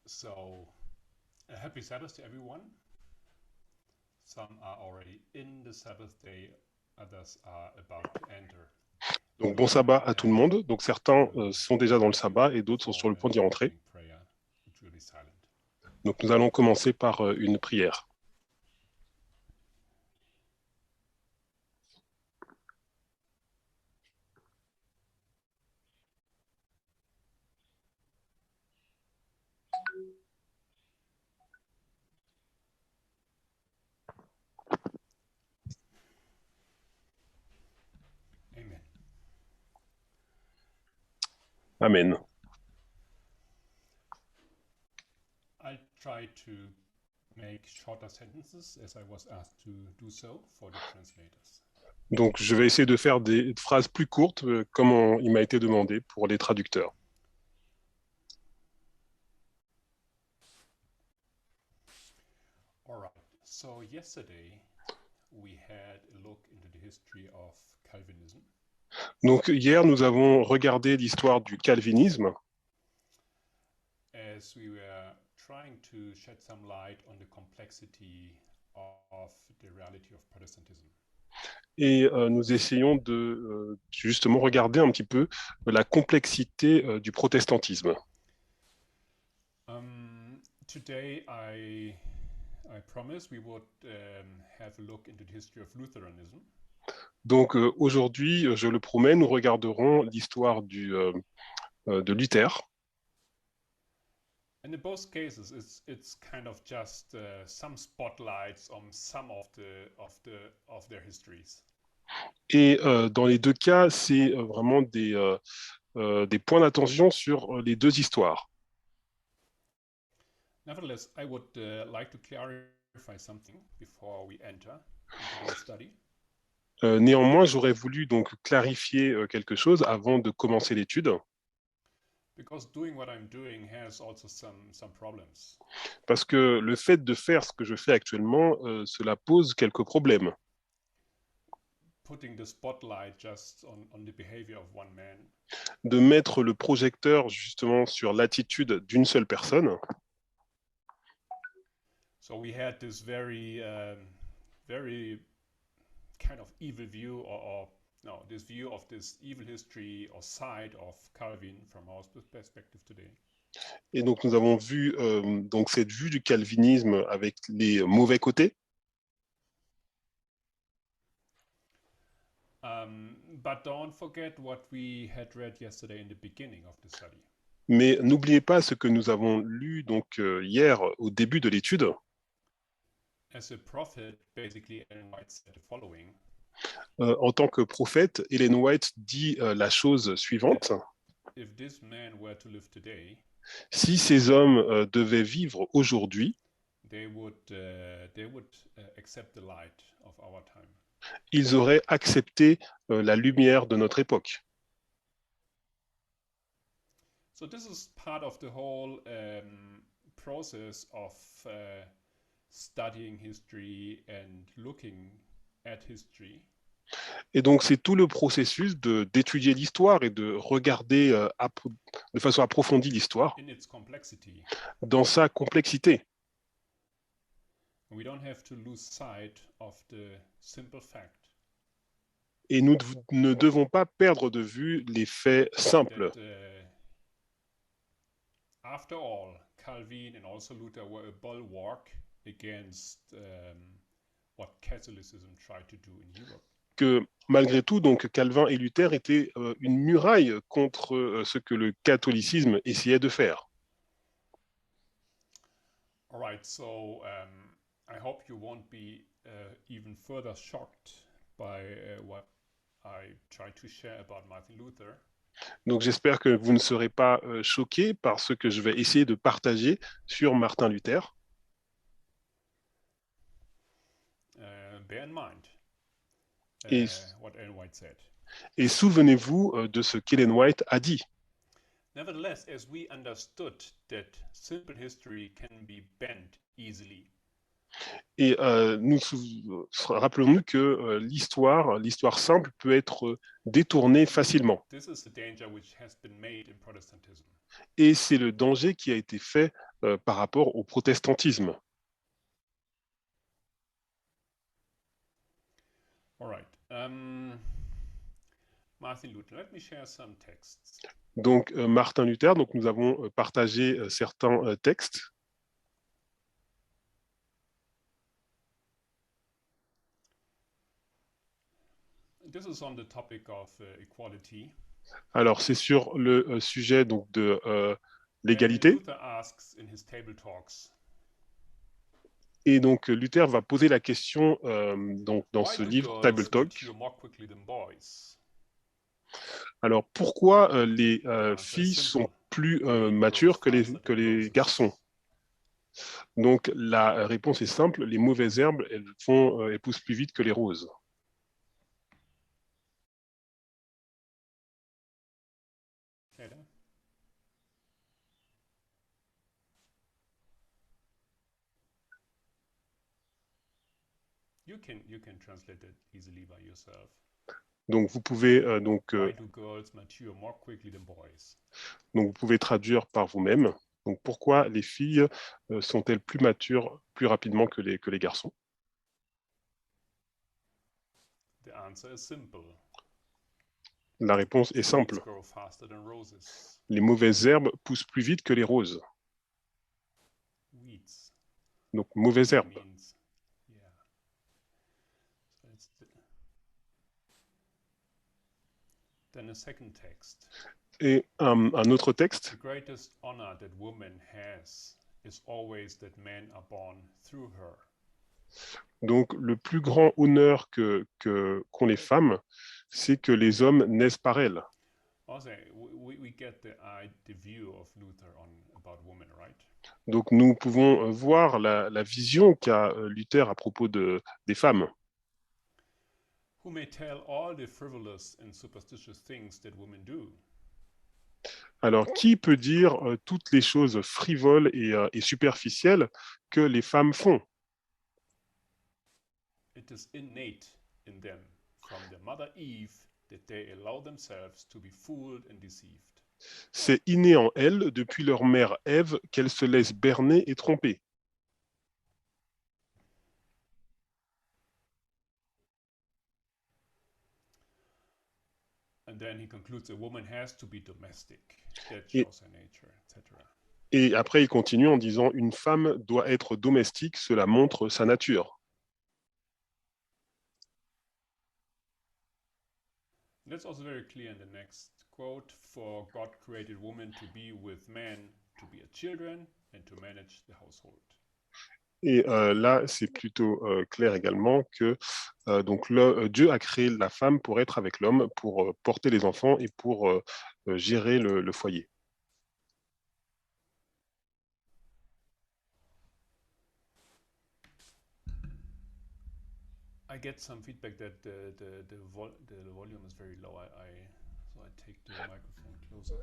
So, a happy Sabbath to everyone. Some are already in the Sabbath day, others are about to enter. Donc bon sabbat à tout le monde. Donc certains sont déjà dans le sabbat et d'autres sont sur le point d'y rentrer. Donc nous allons commencer par une prière. Amen. Amen. I try to make shorter sentences as I was asked to do so for the translators. Donc je vais essayer de faire des phrases plus courtes comme il m'a été demandé pour les traducteurs. All right. So yesterday we had a look into the history of Calvinism. Donc hier nous avons regardé l'histoire du calvinisme. As we were trying to shed some light on the complexity of the reality of Protestantism. Et nous essayons de justement regarder un petit peu la complexité du protestantisme. Today I promise we would have a look into the history of Lutheranism. Donc aujourd'hui, je le promets, nous regarderons l'histoire de Luther. And in both cases, it's kind of just some spotlights on some of their histories. Et dans les deux cas, c'est vraiment des points d'attention sur les deux histoires. Nevertheless, I would like to clarify something before we enter into the study. Néanmoins, j'aurais voulu donc clarifier quelque chose avant de commencer l'étude. Because doing what I'm doing has also some problems. Parce que le fait de faire ce que je fais actuellement, cela pose quelques problèmes. Putting the spotlight just on the behavior of one man. De mettre le projecteur justement sur l'attitude d'une seule personne. So we had this very kind of evil view this view of this evil history or side of Calvin from our perspective today. Et donc nous avons vu donc cette vue du calvinisme avec les mauvais côtés. But don't forget what we had read yesterday in the beginning of the study. Mais n'oubliez pas ce que nous avons lu donc hier au début de l'étude. As a prophet, basically, Ellen White said the following. En tant que prophète, Ellen White dit la chose suivante. If this man were to live today, si ces hommes devaient vivre aujourd'hui, they would accept the light of our time. Ils auraient accepté la lumière de notre époque. So this is part of the whole process of studying history and looking at history. Et donc, c'est tout le processus d'étudier l'histoire et de regarder de façon approfondie l'histoire dans sa complexité. We don't have to lose sight of the simple fact. Et nous ne devons pas perdre de vue les faits simples. After all, Calvin and also Luther were a bulwark against what Catholicism tried to do in Europe. Que malgré tout, donc Calvin et Luther étaient une muraille contre ce que le catholicisme essayait de faire. All right, so I hope you won't be even further shocked by what I try to share about Martin Luther. Donc j'espère que vous ne serez pas choqués par ce que je vais essayer de partager sur Martin Luther. Bear in mind what Ellen White said. Et souvenez-vous de ce qu'Ellen White a dit. Nevertheless, as we understood that simple history can be bent easily. Et rappelons-nous que l'histoire simple peut être détournée facilement. This is the danger which has been made in Protestantism. Et c'est le danger qui a été fait par rapport au protestantisme. All right. Martin Luther, let me share some texts. Donc, Martin Luther, donc nous avons partagé certains textes. This is on the topic of equality. Alors, c'est sur le sujet donc, de l'égalité. Luther asks in his table talks, et donc, Luther va poser la question donc, dans ce livre, Table Talk. Alors, pourquoi les filles sont plus matures que les garçons? Donc, la réponse est simple, les mauvaises herbes, elles poussent plus vite que les roses. You can translate it easily by yourself. Donc vous pouvez vous pouvez traduire par vous-même. Donc pourquoi les filles sont-elles plus matures plus rapidement que les garçons? The answer is simple. La réponse est simple. Les mauvaises herbes poussent plus vite que les roses. Weeds. Donc mauvaises herbes. Then a second text. Et un autre texte. The greatest honor that woman has is always that men are born through her. Donc le plus grand honneur qu'ont les femmes, c'est que les hommes naissent par elles. Also, we get the view of Luther about women, right? Donc nous pouvons voir la vision qu'a Luther à propos des femmes. Who may tell all the frivolous and superstitious things that women do? Alors, qui peut dire toutes les choses frivoles et superficielles que les femmes font? It is innate in them, from their mother Eve, that they allow themselves to be fooled and deceived. C'est inné en elles, depuis leur mère Ève, qu'elles se laissent berner et tromper. And then he concludes, a woman has to be domestic. That shows her nature, etc. Et après, il continue en disant, une femme doit être domestique, cela montre sa nature. That's also very clear in the next quote, for God created woman to be with men, to be a children, and to manage the household. Et là, c'est plutôt clair également que donc Dieu a créé la femme pour être avec l'homme, pour porter les enfants et pour gérer le foyer. I get some feedback that the volume is very low. So I take the microphone closer.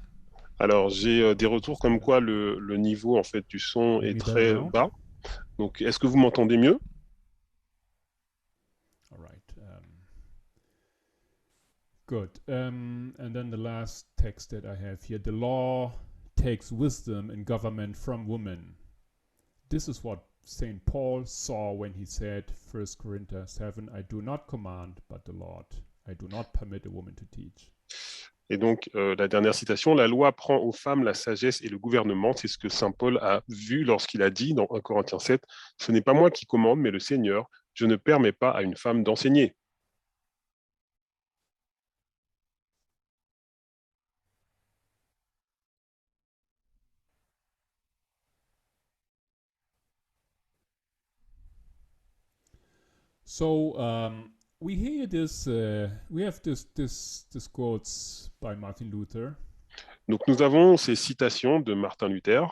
Alors, j'ai des retours comme quoi le niveau en fait du son est très bas. Donc, est-ce que vous m'entendez mieux? All right. Good. And then the last text that I have here. The law takes wisdom and government from women. This is what St. Paul saw when he said, 1 Corinthians 7, I do not command, but the Lord. I do not permit a woman to teach. Et donc, la dernière citation, la loi prend aux femmes la sagesse et le gouvernement. C'est ce que saint Paul a vu lorsqu'il a dit dans 1 Corinthiens 7, ce n'est pas moi qui commande, mais le Seigneur. Je ne permets pas à une femme d'enseigner. So we hear this. We have this quotes by Martin Luther. Donc nous avons ces citations de Martin Luther.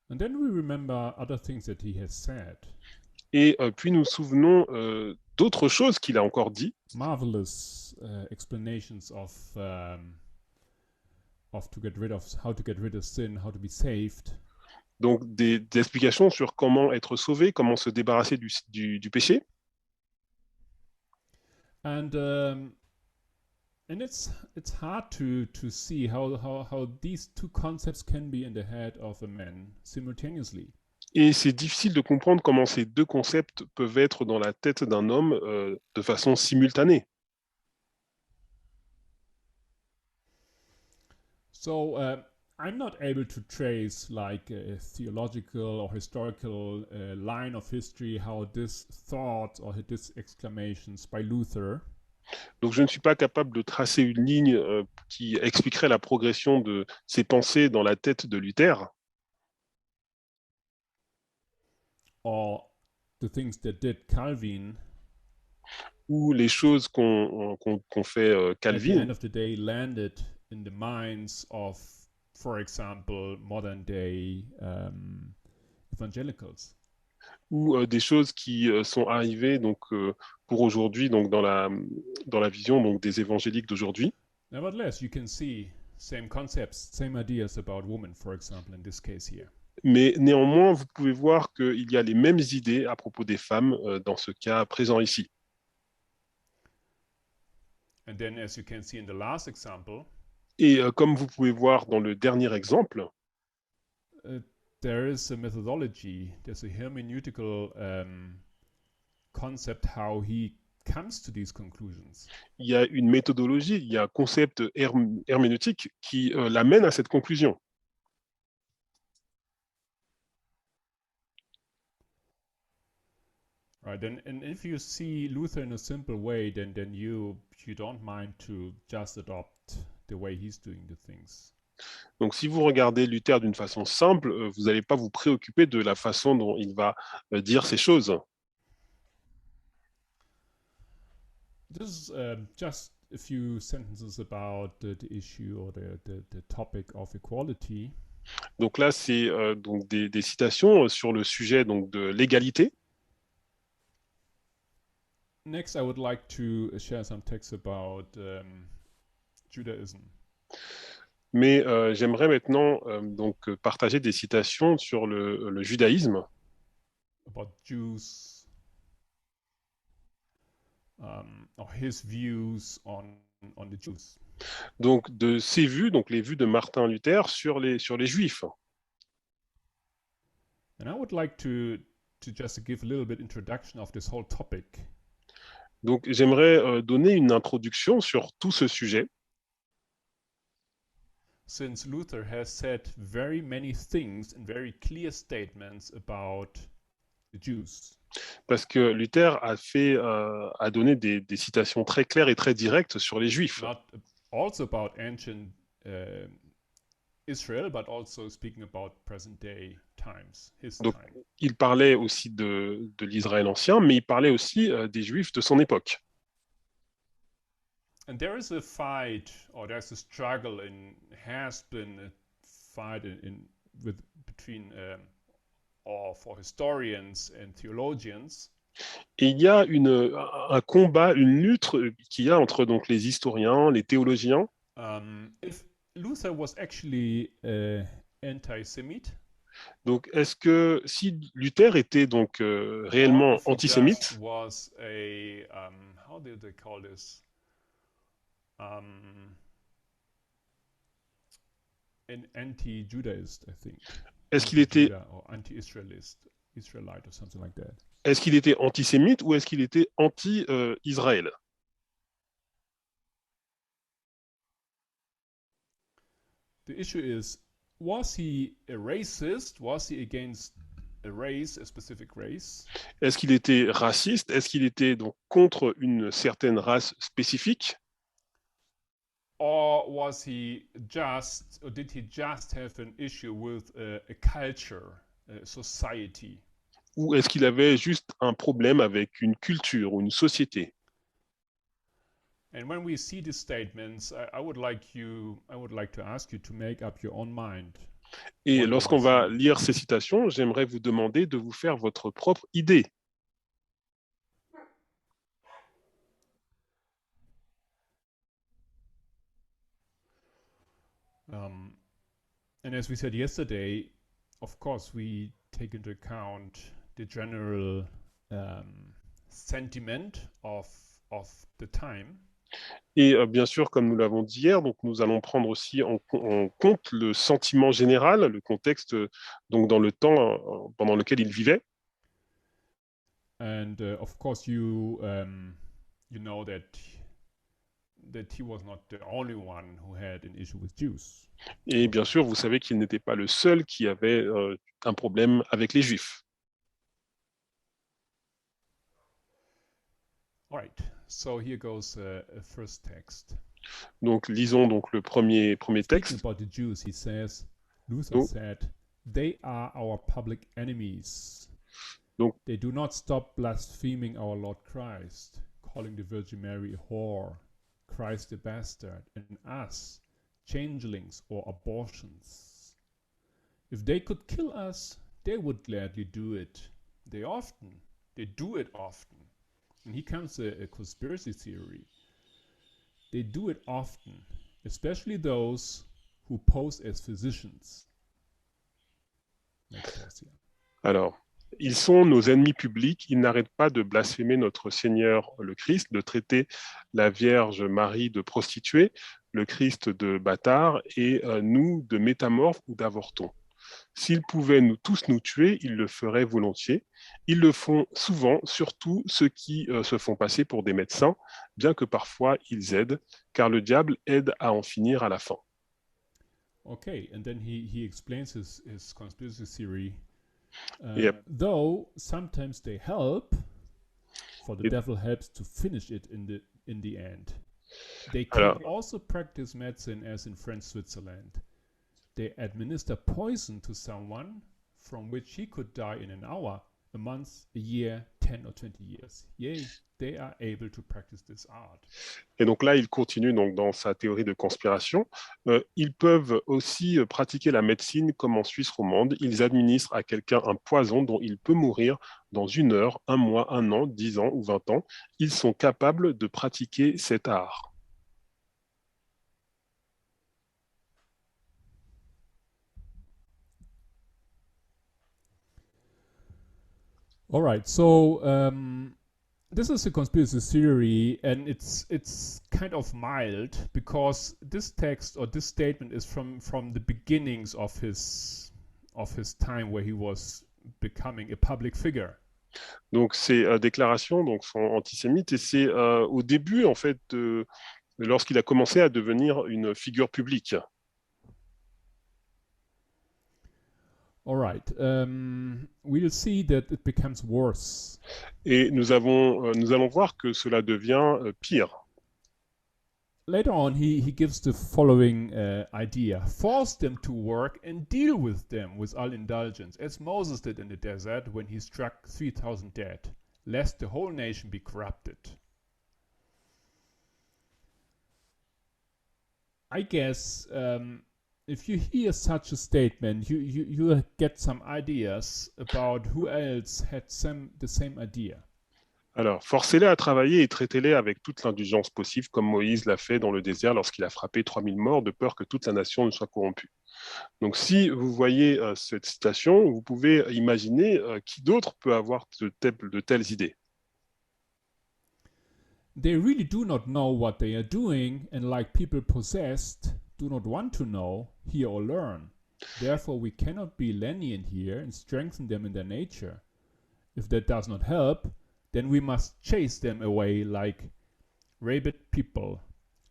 And then we remember other things that he has said. Et puis nous souvenons d'autres choses qu'il a encore dit. Marvelous explanations of to get rid of how to get rid of sin, how to be saved. Donc des explications sur comment être sauvé, comment se débarrasser du péché. And And it's hard to see how these two concepts can be in the head of a man simultaneously. Et c'est difficile de comprendre comment ces deux concepts peuvent être dans la tête d'un homme de façon simultanée. So I'm not able to trace like a theological or historical line of history how this thought or this exclamations by Luther Donc je ne suis pas capable de tracer une ligne qui expliquerait la progression de ces pensées dans la tête de Luther, or the things that did Calvin ou les choses qu'on fait at the Calvin, end of the day landed in the minds of, for example, modern day evangelicals. ou des choses qui sont arrivées donc, pour aujourd'hui donc, dans la vision donc, des évangéliques d'aujourd'hui. Nevertheless, you can see same concepts, same ideas about women, for example, in this case here. Mais néanmoins, vous pouvez voir qu'il y a les mêmes idées à propos des femmes dans ce cas présent ici. And then, as you can see in the last example, Et comme vous pouvez voir dans le dernier exemple, there is a methodology, there's a hermeneutical concept how he comes to these conclusions. il y a une méthodologie, il y a un concept herméneutique qui l'amène à cette conclusion. Right, and if you see Luther in a simple way, then you don't mind to just adopt the way he's doing the things. Donc, si vous regardez Luther d'une façon simple, vous n'allez pas vous préoccuper de la façon dont il va dire ces choses. This is just a few sentences about the issue or the topic of equality. Donc là, c'est donc des citations sur le sujet donc, de l'égalité. Next, I would like to share some texts about Judaism. Mais j'aimerais maintenant donc, partager des citations sur le judaïsme. About Jews, or his views on the Jews. Donc de ses vues, donc les vues de Martin Luther sur les Juifs. And I would like to just give a little bit introduction of this whole topic. Donc j'aimerais donner une introduction sur tout ce sujet. Since Luther has said very many things and very clear statements about the Jews. Parce que Luther a donné des citations très claires et très directes sur les Juifs. Not also about ancient Israel, but also speaking about present day times, his Donc, time. il parlait aussi de l'Israël ancien, mais il parlait aussi des Juifs de son époque. And there is a fight, or there's a struggle, and has been a fight between or for historians and theologians. Et il y a un combat, une lutte qu'il y a entre donc, les historiens, les théologiens. If Luther was actually anti-Semite, donc, est-ce que si Luther était donc réellement antisémite, was a how do they call this? An anti-Judaist, I think. Est-ce qu'il était or anti-Israelite, Israelite or something like that? Est-ce qu'il était antisémite ou est-ce qu'il était anti-Israël? The issue is, was he a racist? Was he against a race, a specific race? Est-ce qu'il était raciste? Est-ce qu'il était donc contre une certaine race spécifique? Or was he just, or did he just have an issue with a culture, a society? Ou est-ce qu'il avait juste un problème avec une culture ou une société? And when we see these statements, I would like to ask you to make up your own mind. Et lorsqu'on va lire ces citations, j'aimerais vous demander de vous faire votre propre idée. And as we said yesterday, of course, we take into account the general sentiment of the time. Et bien sûr, comme nous l'avons dit hier, donc nous allons prendre aussi en compte le sentiment général, le contexte donc dans le temps pendant lequel il vivait. And of course, you know that he was not the only one who had an issue with Jews. Et bien sûr, vous savez qu'il n'était pas le seul qui avait un problème avec les Juifs. All right. So here goes a first text. Donc lisons donc le premier Speaking texte. about the Jews, he says, Luther Donc, said, they are our public enemies. Donc- They do not stop blaspheming our Lord Christ, calling the Virgin Mary a whore, Christ a bastard, and us changelings or abortions. If they could kill us, they would gladly do it. They do it often. And here comes a conspiracy theory. They do it often, especially those who pose as physicians. Next verse here. alors, ils sont nos ennemis publics, ils n'arrêtent pas de blasphémer notre Seigneur le Christ, de traiter la Vierge Marie de prostituée, le Christ de bâtard et nous de métamorphes ou d'avortons. S'ils pouvaient tous nous tuer, ils le feraient volontiers. Ils le font souvent, surtout ceux qui se font passer pour des médecins, bien que parfois ils aident, car le diable aide à en finir à la fin. Okay, and then he explains his conspiracy theory. Yep. Though sometimes they help, for the It- devil helps to finish it in the end. They can also practice medicine as in French Switzerland. They administer poison to someone from which he could die in an hour, a month, a year, 10 or 20 years. Yea, they are able to practice this art. Et donc là, il continue donc dans sa théorie de conspiration. Ils peuvent aussi pratiquer la médecine comme en Suisse romande. Ils administrent à quelqu'un un poison dont il peut mourir dans 1 heure, 1 mois, 1 an, 10 ans ou 20 ans. Ils sont capables de pratiquer cet art. All right, so this is a conspiracy theory, and it's kind of mild because this text or this statement is from the beginnings of his time where he was becoming a public figure. Donc ces déclarations donc sont antisémites et c'est au début en fait lorsqu'il a commencé à devenir une figure publique. All right, we'll see that it becomes worse. Et nous allons voir que cela devient pire. Later on, he gives the following idea: force them to work and deal with them with all indulgence, as Moses did in the desert when he struck 3,000 dead, lest the whole nation be corrupted. I guess if you hear such a statement, you get some ideas about who else had the same idea. Alors, forcez-les à travailler et traitez-les avec toute l'indulgence possible, comme Moïse l'a fait dans le désert lorsqu'il a frappé 3000 morts, de peur que toute la nation ne soit corrompue. Donc, si vous voyez cette citation, vous pouvez imaginer qui d'autre peut avoir de telles idées. They really do not know what they are doing, and like people possessed, do not want to know, hear or learn. Therefore, we cannot be lenient here and strengthen them in their nature. If that does not help, then we must chase them away like rabid people,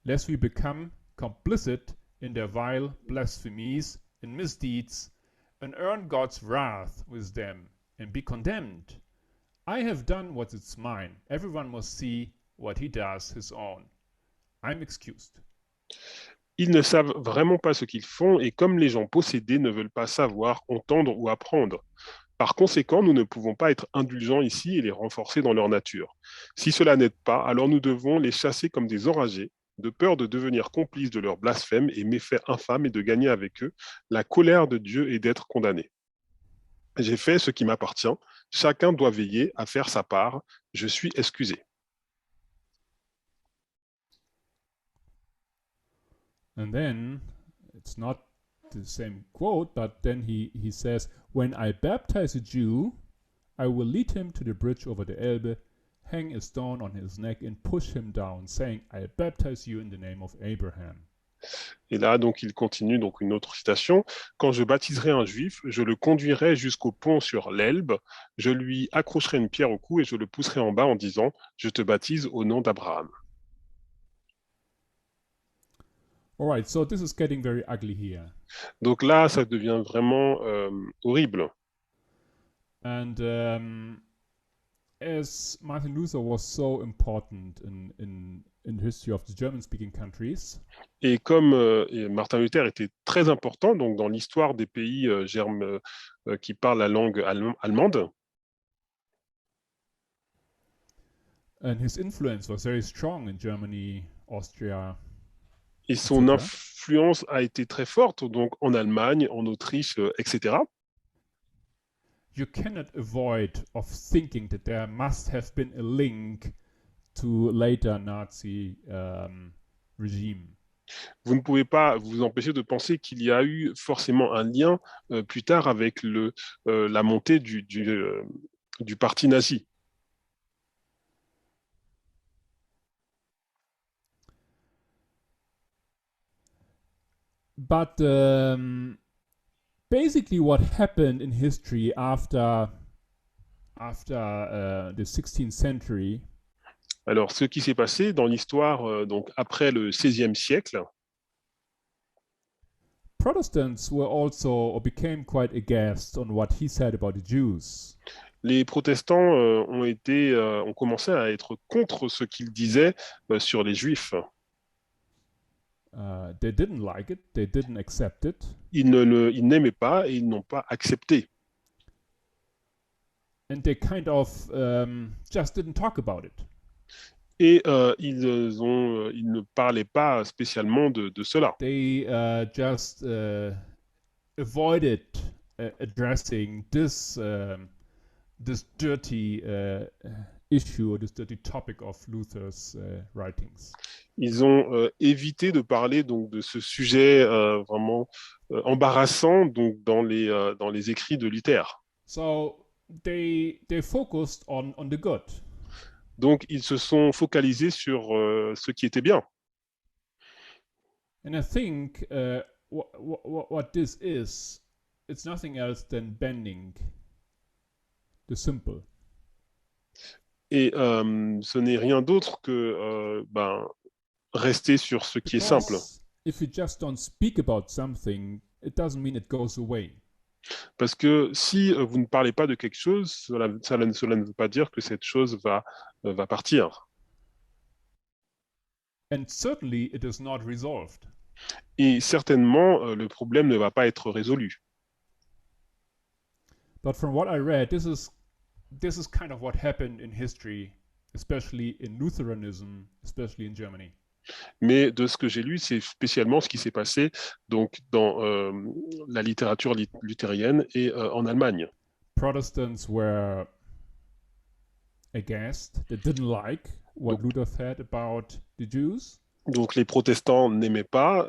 lest we become complicit in their vile blasphemies and misdeeds, and earn God's wrath with them, and be condemned. I have done what is mine. Everyone must see what he does his own. I'm excused. Ils ne savent vraiment pas ce qu'ils font, et comme les gens possédés ne veulent pas savoir, entendre ou apprendre. Par conséquent, nous ne pouvons pas être indulgents ici et les renforcer dans leur nature. Si cela n'aide pas, alors nous devons les chasser comme des enragés, de peur de devenir complices de leurs blasphèmes et méfaits infâmes et de gagner avec eux la colère de Dieu et d'être condamnés. J'ai fait ce qui m'appartient. Chacun doit veiller à faire sa part. Je suis excusé. And then, it's not the same quote, but then he says, when I baptize a Jew, I will lead him to the bridge over the Elbe, hang a stone on his neck and push him down, saying, I baptize you in the name of Abraham. Et là, donc, il continue, donc une autre citation. Quand je baptiserai un juif, je le conduirai jusqu'au pont sur l'Elbe, je lui accrocherai une pierre au cou et je le pousserai en bas en disant, je te baptise au nom d'Abraham. All right, so this is getting very ugly here. Donc là, ça devient vraiment horrible. And as Martin Luther was so important in the history of the German-speaking countries, Et comme Martin Luther était très important donc dans l'histoire des pays qui parlent la langue allemande, and his influence was very strong in Germany, Austria, et son etc. influence a été très forte donc en Allemagne, en Autriche, etc. You cannot avoid of thinking that there must have been a link to later Nazi regime. Vous ne pouvez pas vous empêcher de penser qu'il y a eu forcément un lien plus tard avec la montée du parti nazi. But basically what happened in history after the 16th century, Alors, ce qui s'est passé dans l'histoire donc après le XVIe siècle, Protestants were also or became quite aghast on what he said about the Jews. les protestants ont commencé à être contre ce qu'il disait sur les Juifs. They didn't like it, they didn't accept it. Ils n'aimaient pas et ils n'ont pas accepté. And they kind of just didn't talk about it. Et ils ne parlaient pas spécialement de cela. They just avoided addressing this dirty issue or this dirty topic of Luther's writings. Ils ont évité de parler donc de ce sujet vraiment embarrassant donc dans les écrits de Luther. So they focused on the good. Donc ils se sont focalisés sur ce qui était bien. And I think what this is, it's nothing else than bending the simple. Et ce n'est rien d'autre que rester sur ce qui est simple. If you just don't speak about something, it doesn't mean it goes away. Parce que si vous ne parlez pas de quelque chose, cela ne veut pas dire que cette chose va partir. And certainly it is not resolved. Et certainement, le problème ne va pas être résolu. But from what I read, this is kind of what happened in history, especially in Lutheranism, especially in Germany. Mais de ce que j'ai lu, c'est spécialement ce qui s'est passé donc dans la littérature luthérienne et en Allemagne. Protestants were aghast. They didn't like what Luther said about the Jews. Donc les protestants n'aimaient pas,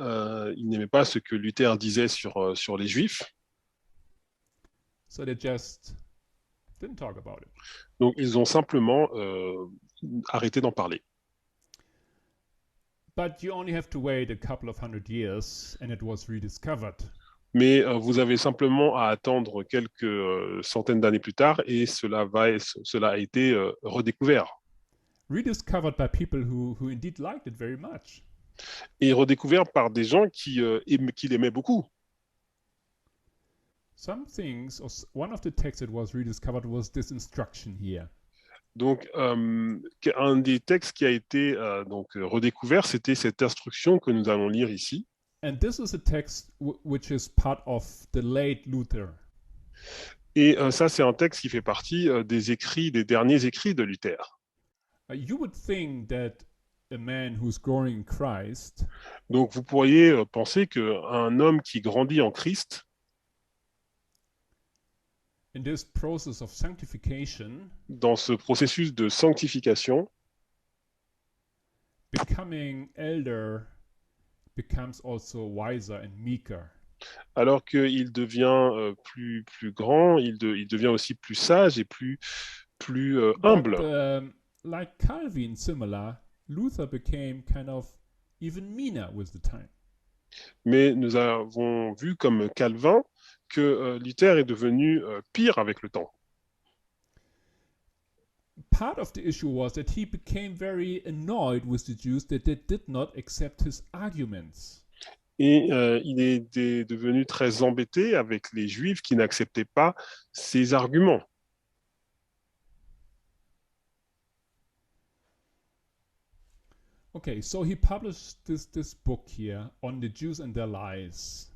ils n'aimaient pas ce que Luther disait sur les Juifs. So they just didn't talk about it. Donc ils ont simplement arrêté d'en parler. But you only have to wait a couple of 100 years and it was rediscovered. Mais vous avez simplement à attendre quelques centaines d'années plus tard et cela a été redécouvert. Rediscovered by people who indeed liked it very much. Et redécouvert par des gens qui l'aimaient beaucoup. Some things, or one of the texts that was rediscovered was this instruction here. Donc, un des textes qui a été donc redécouvert, c'était cette instruction que nous allons lire ici. And this is a text which is part of the late Luther. Et ça, c'est un texte qui fait partie des derniers écrits de Luther. You would think that a man who's growing in Christ, donc, vous pourriez penser qu'un homme qui grandit en Christ, in this process of sanctification, dans ce processus de sanctification, becoming elder becomes also wiser and meeker. Alors qu'il devient plus grand, il devient aussi plus sage et plus humble. like Calvin similar, Luther became kind of even meaner with the time. Mais nous avons vu comme Calvin que Luther est devenu pire avec le temps. Part of the issue was that he became very annoyed with the Jews that they did not accept his arguments. Et il est devenu très embêté avec les Juifs qui n'acceptaient pas ses arguments. Okay, so he published this book here on the Jews and their lies.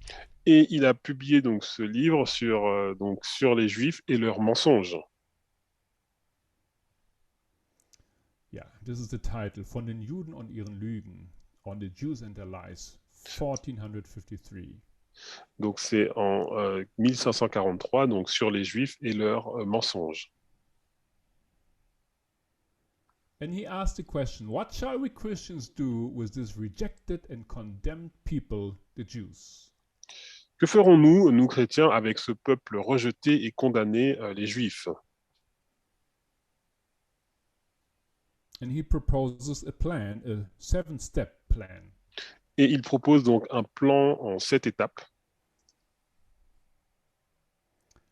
Et il a publié donc ce livre sur les Juifs et leurs mensonges. Yeah, this is the title, Von den Juden und ihren Lügen, on the Jews and their lies, 1453. Donc c'est en 1543, donc sur les Juifs et leurs mensonges. And he asked the question, what shall we Christians do with this rejected and condemned people, the Jews? Que ferons-nous, nous chrétiens, avec ce peuple rejeté et condamné, les Juifs? And he proposes a plan, a 7-step plan. Et il propose donc un plan en 7 étapes.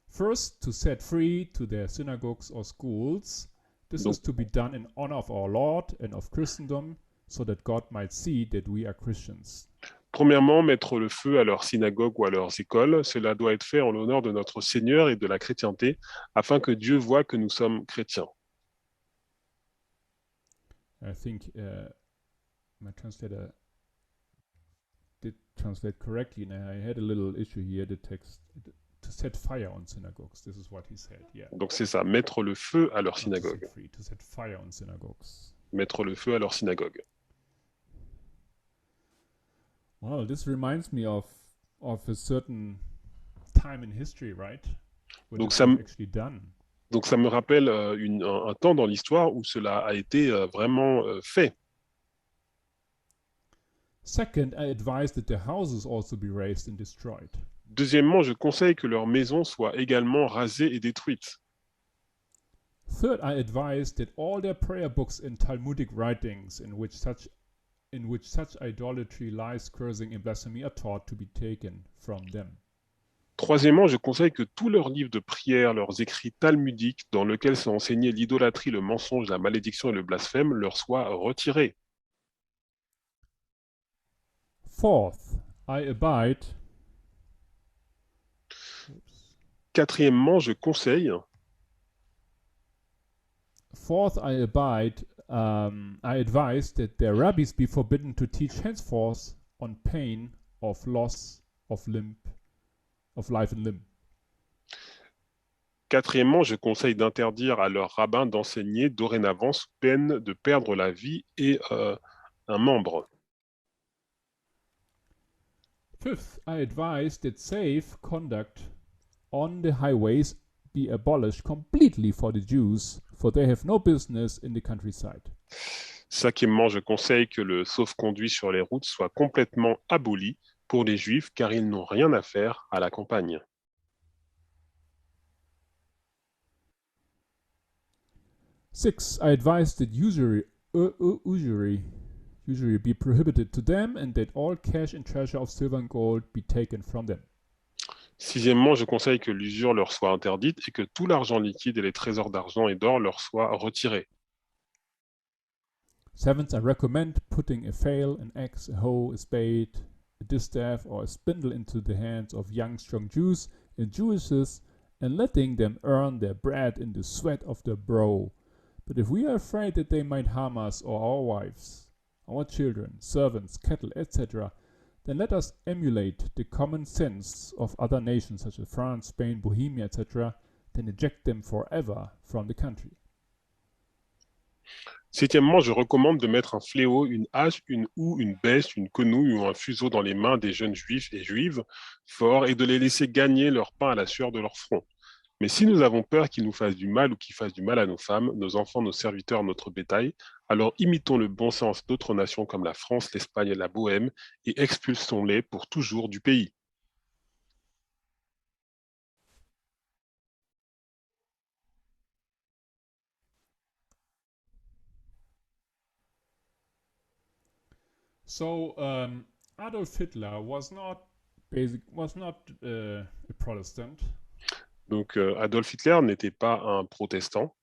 First, to set free to their synagogues or schools. This is to be done in honor of our Lord and of Christendom, so that God might see that we are Christians. Premièrement, mettre le feu à leurs synagogues ou à leurs écoles. Cela doit être fait en l'honneur de notre Seigneur et de la chrétienté, afin que Dieu voie que nous sommes chrétiens. I think my translator did translate correctly, and I had a little issue here. The text to set fire on synagogues. This is what he said. Yeah. Donc c'est ça, mettre le feu à leurs Not synagogues. to set free, to set fire on synagogues. Mettre le feu à leurs synagogues. Well, this reminds me of a certain time in history, right? When Donc this ça was me actually done. Donc ça me rappelle un temps dans l'histoire où cela a été vraiment fait. Second, I advise that their houses also be razed and destroyed. Deuxièmement, je conseille que leurs maisons soient également rasées et détruites. Third, I advise that all their prayer books and Talmudic writings in which such idolatry, lies, cursing, and blasphemy are taught to be taken from them. Troisièmement, je conseille que tous leurs livres de prière, leurs écrits talmudiques, dans lesquels sont enseignés l'idolâtrie, le mensonge, la malédiction et le blasphème, leur soient retirés. Fourth, I abide. Quatrièmement, je conseille. Fourth, I advise that their rabbis be forbidden to teach henceforth on pain of loss of life and limb. Quatrièmement, je conseille d'interdire à leurs rabbins d'enseigner dorénavant sous peine de perdre la vie et un membre. Fifth, I advise that safe conduct on the highways be abolished completely for the Jews, for they have no business in the countryside. Cinquièmement, je conseille que le sauf-conduit sur les routes soit complètement aboli pour les Juifs, car ils n'ont rien à faire à la campagne. Six, I advise that usury be prohibited to them, and that all cash and treasure of silver and gold be taken from them. Sixièmement, je conseille que l'usure leur soit interdite et que tout l'argent liquide et les trésors d'argent et d'or leur soient retirés. Seventh, I recommend putting a flail, an axe, a hoe, a spade, a distaff, or a spindle into the hands of young, strong Jews and Jewesses, and letting them earn their bread in the sweat of their brow. But if we are afraid that they might harm us or our wives, our children, servants, cattle, etc., then let us emulate the common sense of other nations such as France, Spain, Bohemia, etc., then eject them forever from the country. Septièmement, je recommande de mettre un fléau, une hache, une houe, une bêche, une quenouille ou un fuseau dans les mains des jeunes juifs et juives forts et de les laisser gagner leur pain à la sueur de leur front. Mais si nous avons peur qu'ils nous fassent du mal ou qu'ils fassent du mal à nos femmes, nos enfants, nos serviteurs, notre bétail, alors imitons le bon sens d'autres nations comme la France, l'Espagne et la Bohême et expulsons-les pour toujours du pays. So Adolf Hitler was not a Protestant. Donc Adolf Hitler n'était pas un protestant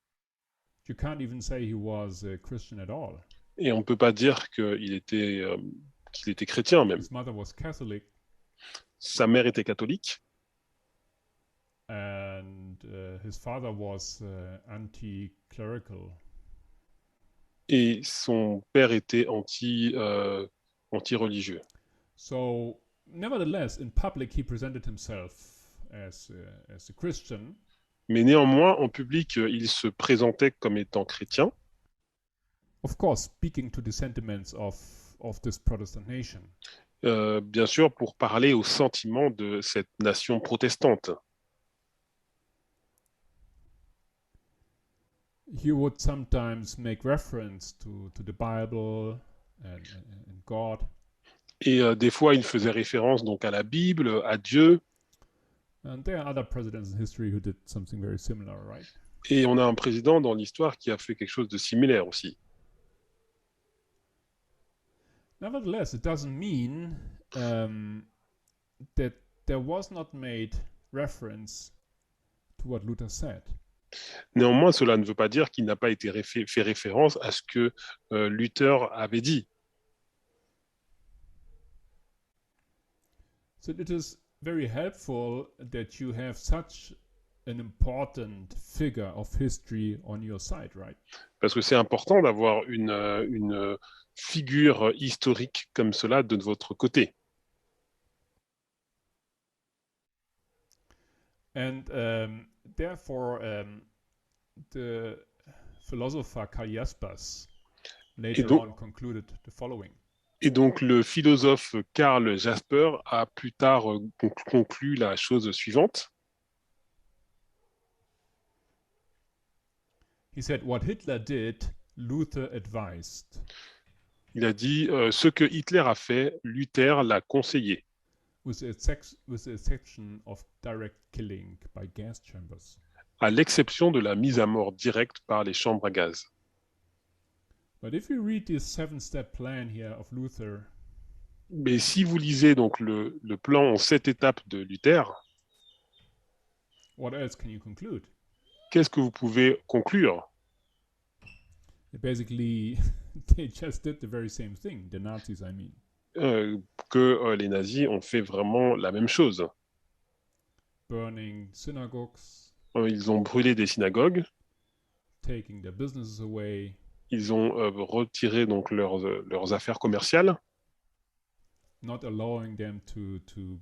You can't even say he was a Christian at all. et on ne peut pas dire qu'il était chrétien même. His mother was Catholic, Sa mère était catholique and his father was anti-clerical. et son père était anti-religieux. So, nevertheless, in public, he presented himself as a Christian. Mais néanmoins, en public, il se présentait comme étant chrétien, Of course, speaking to the sentiments of this Protestant nation. bien sûr pour parler aux sentiments de cette nation protestante. He would sometimes make reference to the Bible and God. Et des fois, il faisait référence donc à la Bible, à Dieu. And there are other presidents in history who did something very similar, right? Et on a un président dans l'histoire qui a fait quelque chose de similaire aussi. Nevertheless, it doesn't mean that there was not made reference to what Luther said. Néanmoins, cela ne veut pas dire qu'il n'a pas été fait référence à ce que Luther avait dit. So it is very helpful that you have such an important figure of history on your side, right? Parce que c'est important d'avoir une figure historique comme cela de votre côté. And therefore, the philosopher Karl Jaspers later on concluded the following. Et donc le philosophe Karl Jasper a plus tard conclu la chose suivante. He said, what Hitler did, Luther advised. Il a dit ce que Hitler a fait, Luther l'a conseillé. With the exception of direct killing by gas chambers. À l'exception de la mise à mort directe par les chambres à gaz. But if you read this 7-step plan here of Luther, mais si vous lisez donc le plan en 7 étapes de Luther, what else can you conclude? Qu'est-ce que vous pouvez conclure? Basically, they just did the very same thing, the Nazis, I mean. Que les nazis ont fait vraiment la même chose. Burning synagogues. Ils ont brûlé des synagogues. Taking their businesses away. Ils ont retiré donc leurs affaires commerciales. Not allowing them to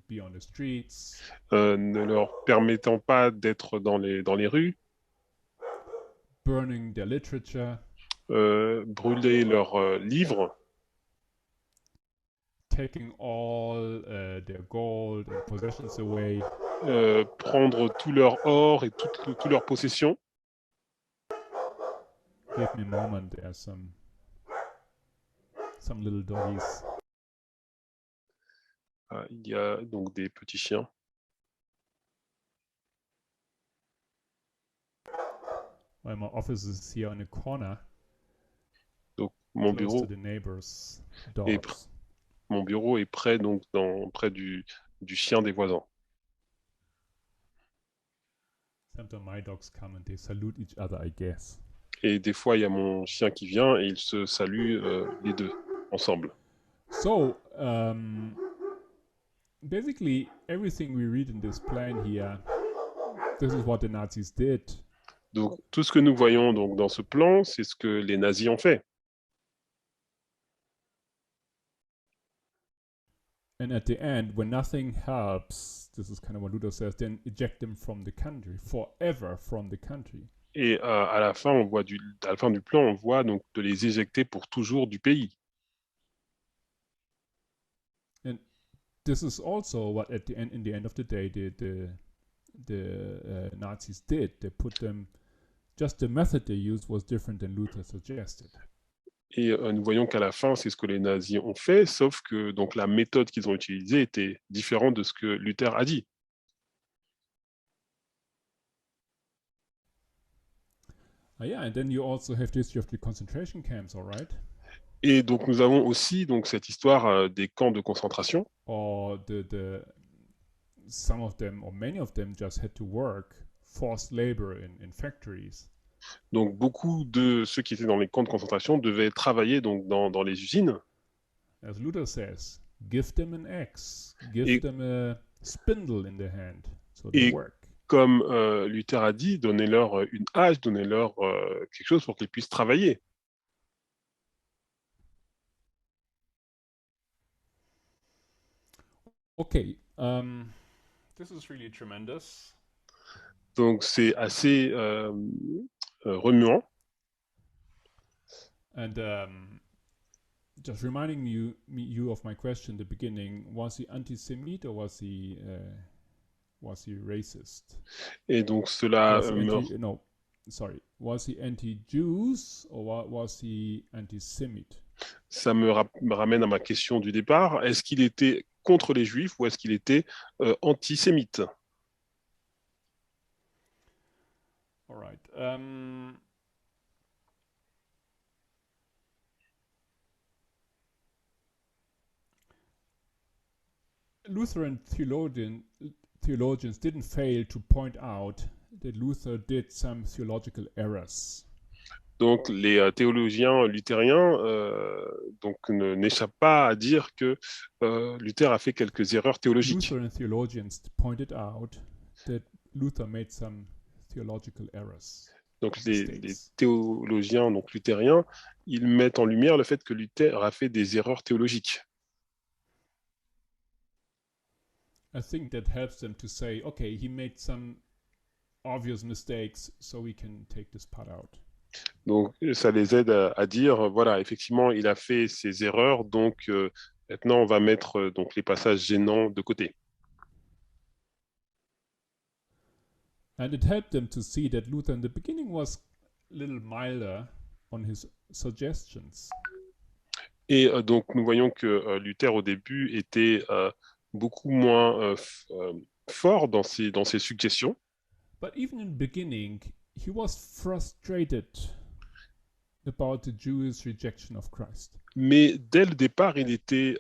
be on the streets. Ne leur permettant pas d'être dans les rues. Burning their literature. Brûler leurs livres. Taking all their gold and possessions away. Prendre tout leur or et toutes leurs possessions. Give me a moment, there are some little doggies. Il y a donc des petits chiens. Well, my office is here on a corner. Donc mon bureau, to the neighbors' mon bureau est près donc près du chien des voisins. Sometimes my dogs come and they salute each other, I guess. Et des fois, il y a mon chien qui vient et ils se saluent les deux ensemble. So, basically, everything we read in this plan here, this is what the Nazis did. Donc, tout ce que nous voyons donc dans ce plan, c'est ce que les nazis ont fait. And at the end, when nothing helps, this is kind of what Luther says, then eject them from the country, forever from the country. Et à la fin, à la fin du plan, on voit donc de les éjecter pour toujours du pays. And this is also what in the end of the day, the Nazis did. They put them. Just the method they used was different than Luther suggested. Et nous voyons qu'à la fin, c'est ce que les nazis ont fait, sauf que donc la méthode qu'ils ont utilisée était différente de ce que Luther a dit. Yeah, and then you also have the history of the concentration camps, all right? Et donc nous avons aussi donc cette histoire des camps de concentration. or some of them or many of them just had to work forced labor in factories. Donc beaucoup de ceux qui étaient dans les camps de concentration devaient travailler donc dans les usines. As Luther says, give them an axe, give Et, them a spindle in the hand, so they et work. comme Luther a dit, donnez-leur une hache, donnez-leur quelque chose pour qu'ils puissent travailler. Okay, this is really tremendous. Donc c'est assez remuant. And just reminding you of my question at the beginning: was he anti-Semite or was he racist? Et donc cela Was he no, sorry, was he anti-Jews or was he anti-Semite? ça me ramène à ma question du départ. Est-ce qu'il était contre les Juifs ou est-ce qu'il était antisémite? All right. Lutheran theologians didn't fail to point out that Luther did some theological errors. Donc les théologiens luthériens donc n'échappent pas à dire que Luther a fait quelques erreurs théologiques. Lutheran theologians pointed out that Luther made some theological errors. Donc les théologiens donc luthériens, ils mettent en lumière le fait que Luther a fait des erreurs théologiques. I think that helps them to say, okay, he made some obvious mistakes, so we can take this part out. Donc ça les aide à dire, voilà, effectivement, il a fait ses erreurs, donc maintenant on va mettre donc les passages gênants de côté. And it helped them to see that Luther in the beginning was a little milder on his suggestions. Et donc nous voyons que Luther au début était beaucoup moins fort dans ses suggestions. But even in the beginning, he was frustrated about the Jewish rejection of Christ. Mais dès le départ, il était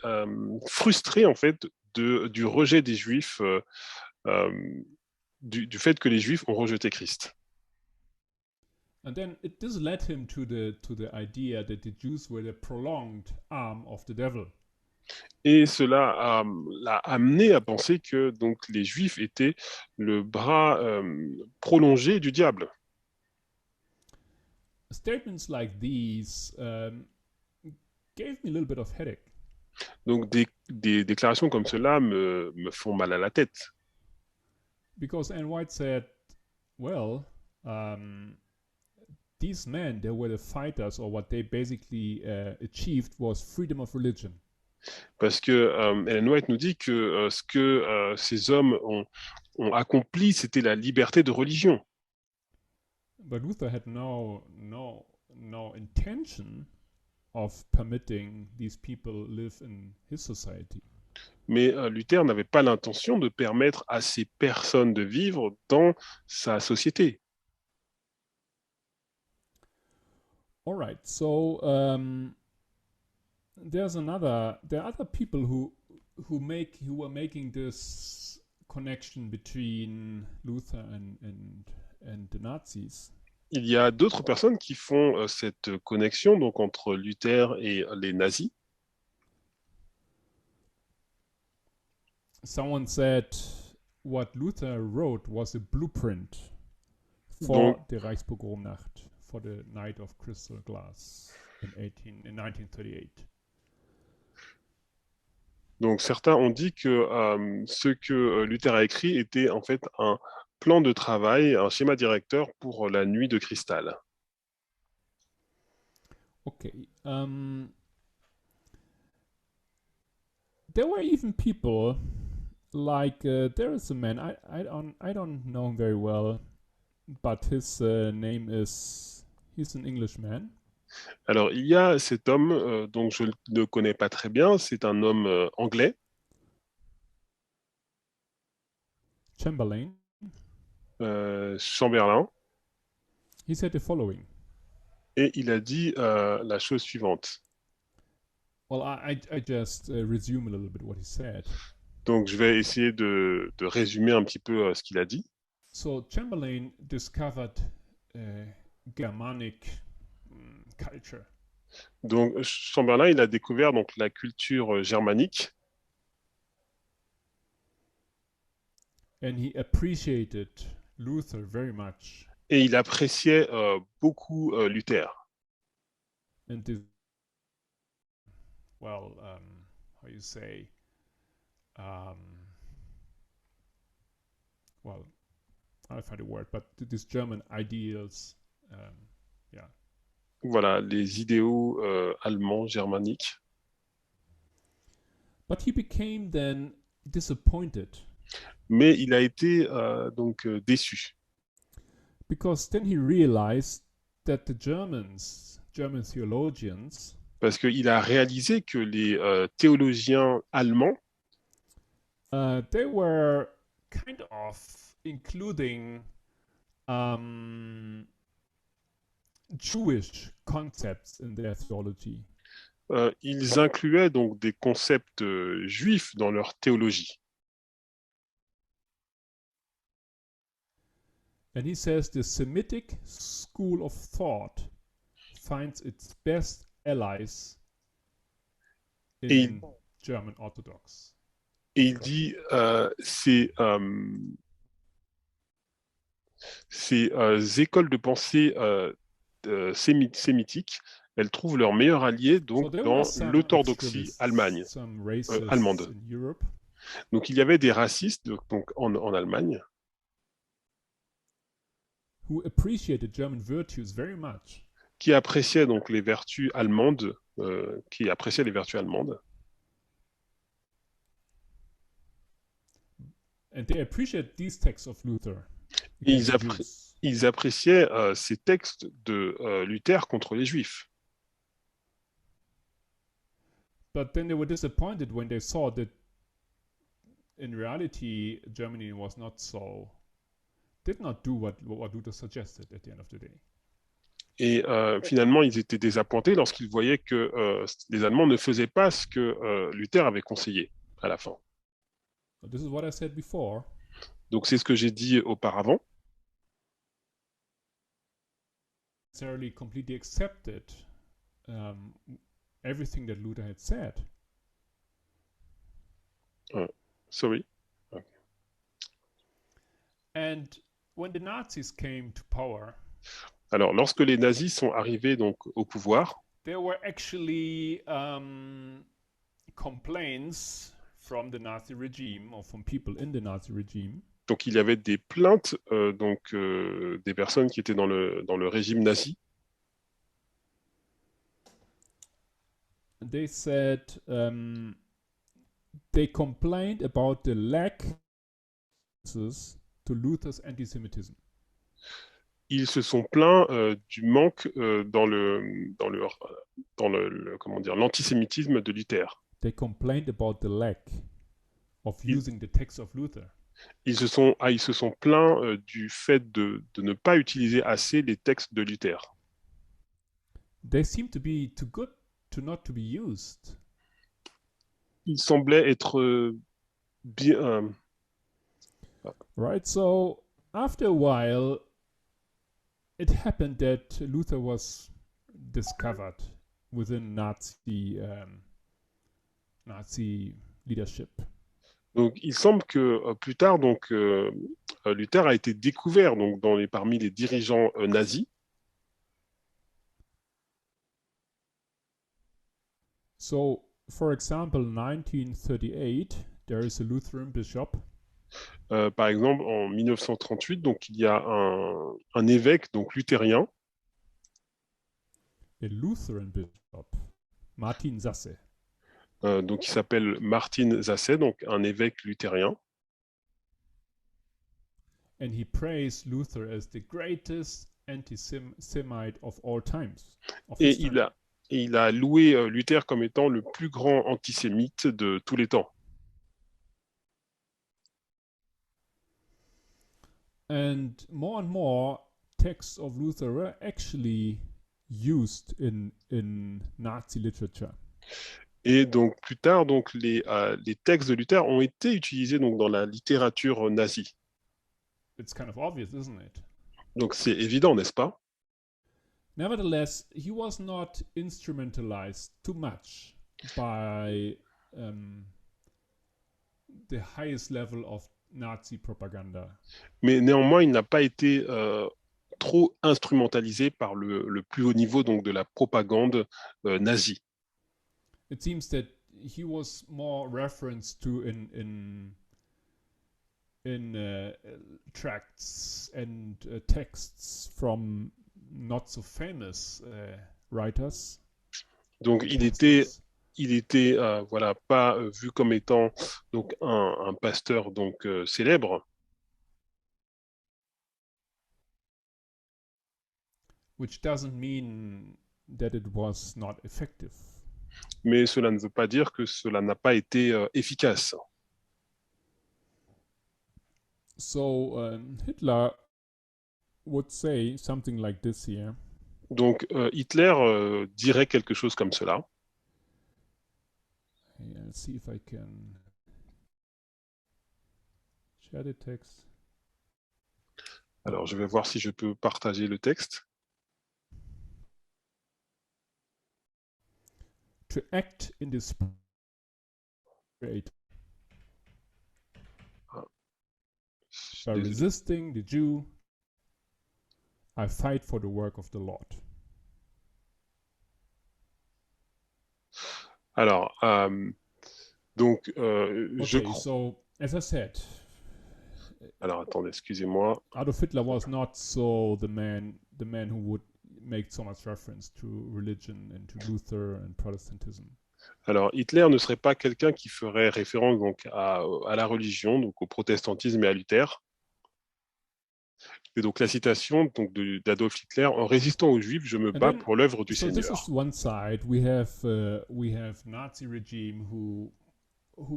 frustré en fait du rejet des Juifs, du fait que les Juifs ont rejeté Christ. And then this led him to the idea that the Jews were the prolonged arm of the devil. Et cela l'a amené à penser que donc les Juifs étaient le bras prolongé du diable. Statements like these gave me a little bit of headache. Donc des déclarations comme cela me font mal à la tête. Because Ellen White said, well, these men, they were the fighters, or what they basically achieved was freedom of religion. Parce que Ellen White nous dit que ce que ces hommes ont accompli, c'était la liberté de religion. But Luther had no intention of permitting these people live in his society. Mais Luther n'avait pas l'intention de permettre à ces personnes de vivre dans sa société. All right, so there are other people who were making this connection between Luther and the Nazis. Il y a d'autres personnes qui font cette connexion donc entre Luther et les nazis. Someone said what Luther wrote was a blueprint for the Reichspogromnacht, for the Night of Crystal Glass in 1938. Donc certains ont dit que ce que Luther a écrit était en fait un plan de travail, un schéma directeur pour la nuit de cristal. Okay. There were even people like there is a man I don't know him very well, but his name is he's an Englishman. Alors il y a cet homme dont je ne connais pas très bien, c'est un homme anglais. Chamberlain. Chamberlain. He said the following. Et il a dit la chose suivante. Well, I just resume a little bit what he said. Donc, je vais essayer de résumer un petit peu ce qu'il a dit. So Chamberlain discovered Germanic culture. Donc, Chamberlain, il a découvert donc la culture germanique And he appreciated Luther very much. et il appréciait beaucoup Luther. And this, well, how you say, well, I'll find a word, but these German ideals, yeah. Voilà, les idéaux allemands, germaniques. But he became then disappointed. Mais il a été donc déçu. Because then he realized that the German theologians, Parce qu'il a réalisé que les théologiens allemands, they were kind of including Jewish concepts in their theology. ils incluaient donc des concepts juifs dans leur théologie. And he says the Semitic school of thought finds its best allies in German Orthodox. Et il dit ces écoles de pensée sémitiques, elles trouvent leur meilleur allié donc dans l'orthodoxie allemande. Donc il y avait des racistes donc en Allemagne who appreciated German virtues very much. Qui appréciaient donc les vertus allemandes, And they appreciate these texts of Luther. Ils appréciaient ces textes de Luther contre les Juifs. But then they were disappointed when they saw that in reality Germany was not so, did not do what Luther suggested at the end of the day. Et finalement, ils étaient désappointés lorsqu'ils voyaient que les Allemands ne faisaient pas ce que Luther avait conseillé à la fin. This is what I said before. Donc c'est ce que j'ai dit auparavant. Necessarily completely accepted everything that Luther had said. Sorry. Okay. And when the Nazis came to power, alors, lorsque les nazis sont arrivés donc au pouvoir, there were actually complaints from the Nazi regime or from people in the Nazi regime. Donc il y avait des plaintes des personnes qui étaient dans le régime nazi. They said they complained about the lack to Luther's anti-Semitism. Ils se sont plaints du manque dans l'antisémitisme de Luther. They complained about the lack of using the text of Luther. Ils se sont plaints du fait de ne pas utiliser assez les textes de Luther. They seem to be too good to not to be used. Ils semblaient être bien. Right, so after a while, it happened that Luther was discovered within Nazi leadership. Donc, il semble que plus tard, donc, Luther a été découvert donc, parmi les dirigeants nazis. So, for example, 1938, there is a Lutheran bishop. Par exemple, en 1938, donc, il y a un évêque donc, luthérien. A Lutheran bishop, Martin Sasse. Donc, il s'appelle Martin Sasse, donc un évêque luthérien. And he praised Luther as the greatest anti-Semite of all times. Et il a loué Luther comme étant le plus grand antisémite de tous les temps. And more texts of Luther were actually used in Nazi literature. Et donc plus tard, donc les textes de Luther ont été utilisés donc dans la littérature nazie. It's kind of obvious, isn't it? Donc c'est évident, n'est-ce pas? Nevertheless, he was not instrumentalized too much by the highest level of Nazi propaganda. Mais néanmoins, il n'a pas été trop instrumentalisé par le plus haut niveau donc de la propagande nazie. It seems that he was more referenced to in tracts and texts from not so famous writers. Donc il était voilà pas vu comme étant donc un pasteur donc célèbre. Which doesn't mean that it was not effective. Mais cela ne veut pas dire que cela n'a pas été efficace. So Hitler would say something like this here. Donc Hitler dirait quelque chose comme cela. Let's see if I can share the text. Alors je vais voir si je peux partager le texte. To act in the spirit by resisting the Jew, I fight for the work of the Lord. Alors, donc, okay, je crois. So, as I said, alors, attendez, excusez-moi. Adolf Hitler was not so the man who would make so much reference to religion and to Luther and Protestantism. Alors, Hitler ne serait pas quelqu'un qui ferait référence donc à la religion, donc au protestantisme et à Luther. Et donc la citation donc d'Adolf Hitler: en résistant aux Juifs, je me bats pour l'œuvre du Seigneur. This is one side. We have Nazi regime who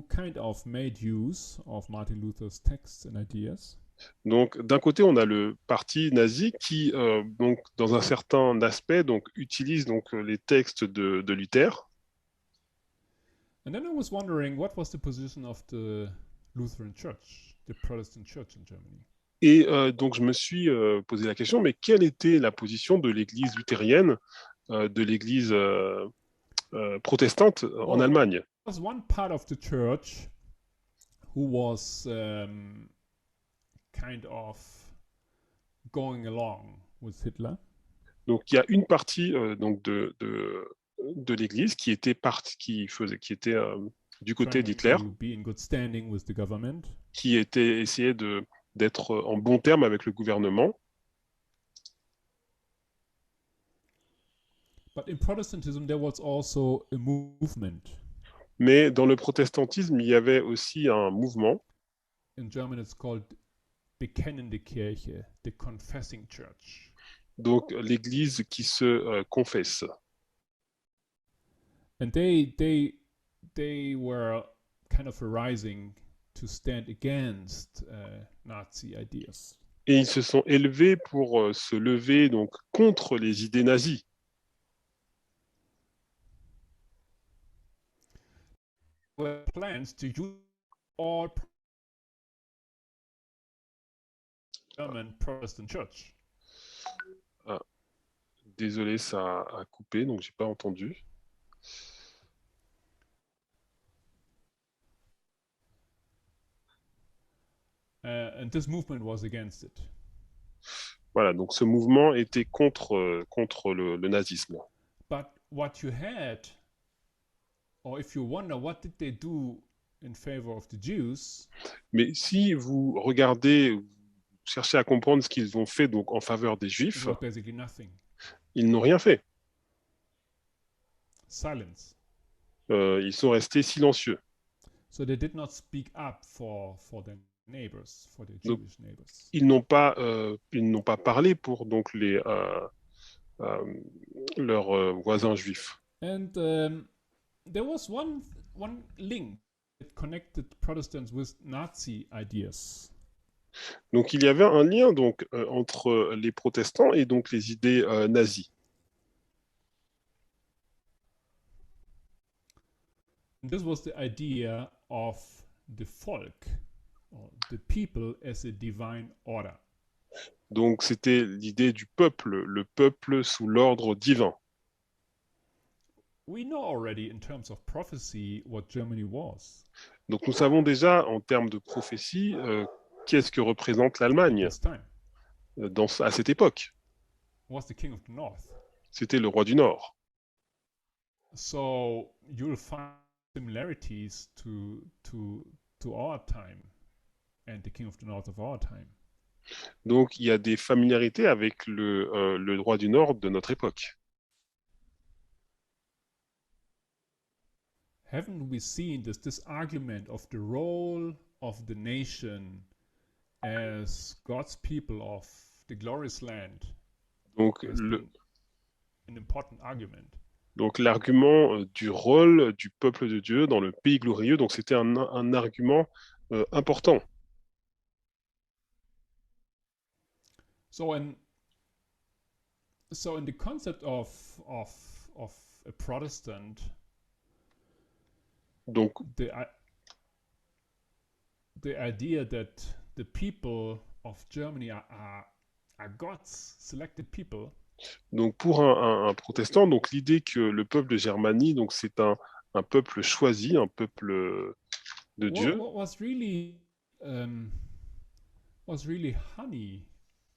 kind of made use of Martin Luther's texts and ideas. Donc d'un côté, on a le parti nazi qui donc dans un certain aspect donc utilise donc les textes de Luther. And then I was wondering what was the position of the Lutheran Church, the Protestant Church in Germany. Et donc je me suis posé la question, mais quelle était la position de l'Église luthérienne, de l'Église protestante en Allemagne? There was one part of the church who was kind of going along with Hitler. Donc il y a une partie donc de l'Église qui était du côté d'Hitler, qui était essayé d'être en bon terme avec le gouvernement. But in Protestantism, there was also a movement. Mais dans le protestantisme, il y avait aussi un mouvement. In German, it's called Bekennende Kirche, the confessing church. Donc l'Église qui se confesse. And they were kind of arising to stand against Nazi ideas. Et ils se sont élevés pour se lever donc contre les idées nazies. Were plans to use all German Protestant Church. Ah, désolé, ça a coupé, donc j'ai pas entendu. And this movement was against it. Voilà, donc ce mouvement était contre le nazisme. But what you had, or if you wonder what did they do in favor of the Jews, mais si vous regardez, vous cherchez à comprendre ce qu'ils ont fait donc en faveur des Juifs, basically nothing. Ils n'ont rien fait. Silence. Ils sont restés silencieux. So they did not speak up for their neighbors, for their Jewish neighbors. Ils n'ont pas parlé pour donc leurs voisins juifs. And there was one link that connected Protestants with Nazi ideas. Donc il y avait un lien donc entre les protestants et donc les idées nazies. this was the idea of the Volk, or the people as a divine order. Donc c'était l'idée du peuple, le peuple sous l'ordre divin. We know already in terms of prophecy what Germany was Donc nous savons déjà en termes de prophétie qu'est-ce que représente at l'Allemagne this time. à cette époque. Was the king of the north. C'était le roi du Nord. So you'll find similarities to our time and the king of the north of our time. Donc il y a des familiarités avec le roi du Nord de notre époque. Haven't we seen this argument of the role of the nation as God's people of the glorious land? Donc Has been an important argument. Donc l'argument du rôle du peuple de Dieu dans le pays glorieux, donc c'était un argument important. So in the concept of a Protestant, donc the idea that the people of Germany are God's selected people. Donc pour un protestant, donc l'idée que le peuple de Germanie, donc c'est un peuple choisi, un peuple de Dieu. Was really honey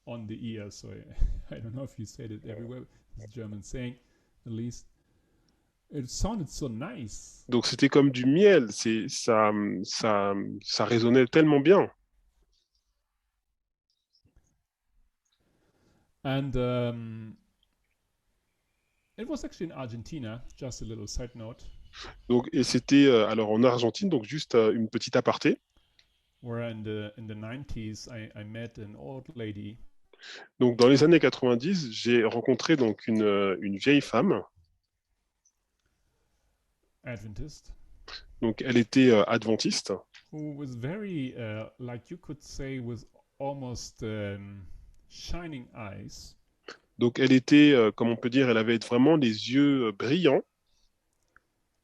on the ear. So I don't know if you said it everywhere. It's a German saying, at least. It sounded so nice. Donc c'était comme du miel. Ça résonnait tellement bien. And it was actually in Argentina, just a little side note. Donc, et c'était alors en Argentine, donc juste une petite aparté. Where in the 90s, I met an old lady. Donc dans les années 90, j'ai rencontré donc une vieille femme. Adventist. Donc elle était adventiste. Who was very, like you could say, with almost shining eyes. Donc elle était, comme on peut dire, elle avait vraiment les yeux brillants.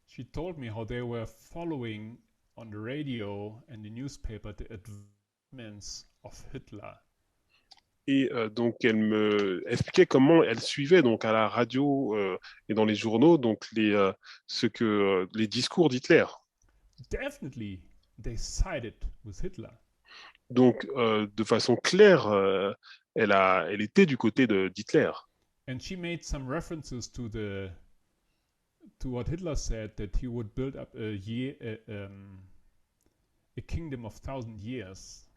She told me how they were following on the radio and the newspaper the advancements of Hitler. Et donc elle me expliquait comment elle suivait donc à la radio et dans les journaux donc les discours d'Hitler. Definitely, they sided with Hitler. Donc de façon claire, elle était du côté d'Hitler. And she made some references to what Hitler said, that he would build up a kingdom of 1,000 years.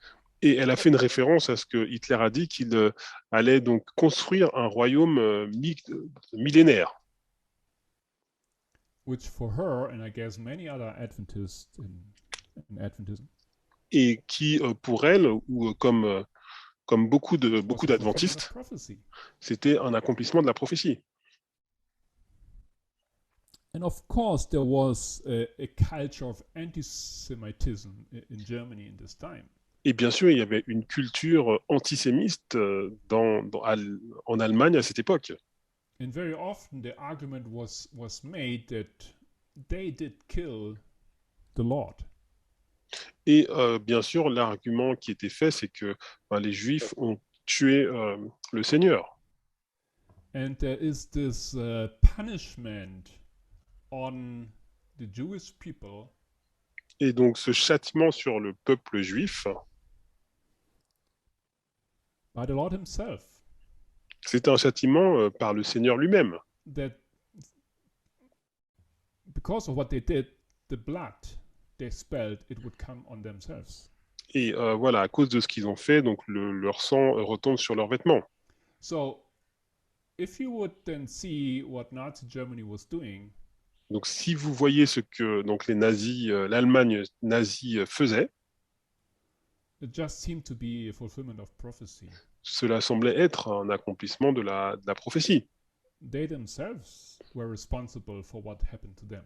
Et elle a fait une référence à ce que Hitler a dit, qu'il allait donc construire un royaume millénaire. Which for her, and I guess many other Adventists in Adventism, et qui, pour elle, ou comme beaucoup d'adventistes, c'était un accomplissement de la prophétie. And of course, there was a culture of anti-Semitism in Germany in this time. Et bien sûr, il y avait une culture antisémite en Allemagne à cette époque. And very often the argument was made that they did kill the Lord. Et bien sûr, l'argument qui était fait, c'est que les Juifs ont tué le Seigneur. And there is this punishment on the Jewish people. Et donc ce châtiment sur le peuple juif, by the Lord himself. C'est un châtiment par le Seigneur lui-même. That because of what they did, the blood they spilled, it would come on themselves. Et voilà, à cause de ce qu'ils ont fait, donc leur sang retombe sur leurs vêtements. So, if you would then see what Nazi Germany was doing, donc si vous voyez ce que donc les nazis, l'Allemagne nazie faisait, it just seemed to be a fulfillment of prophecy. Cela semblait être un accomplissement de la prophétie. They themselves were responsible for what happened to them.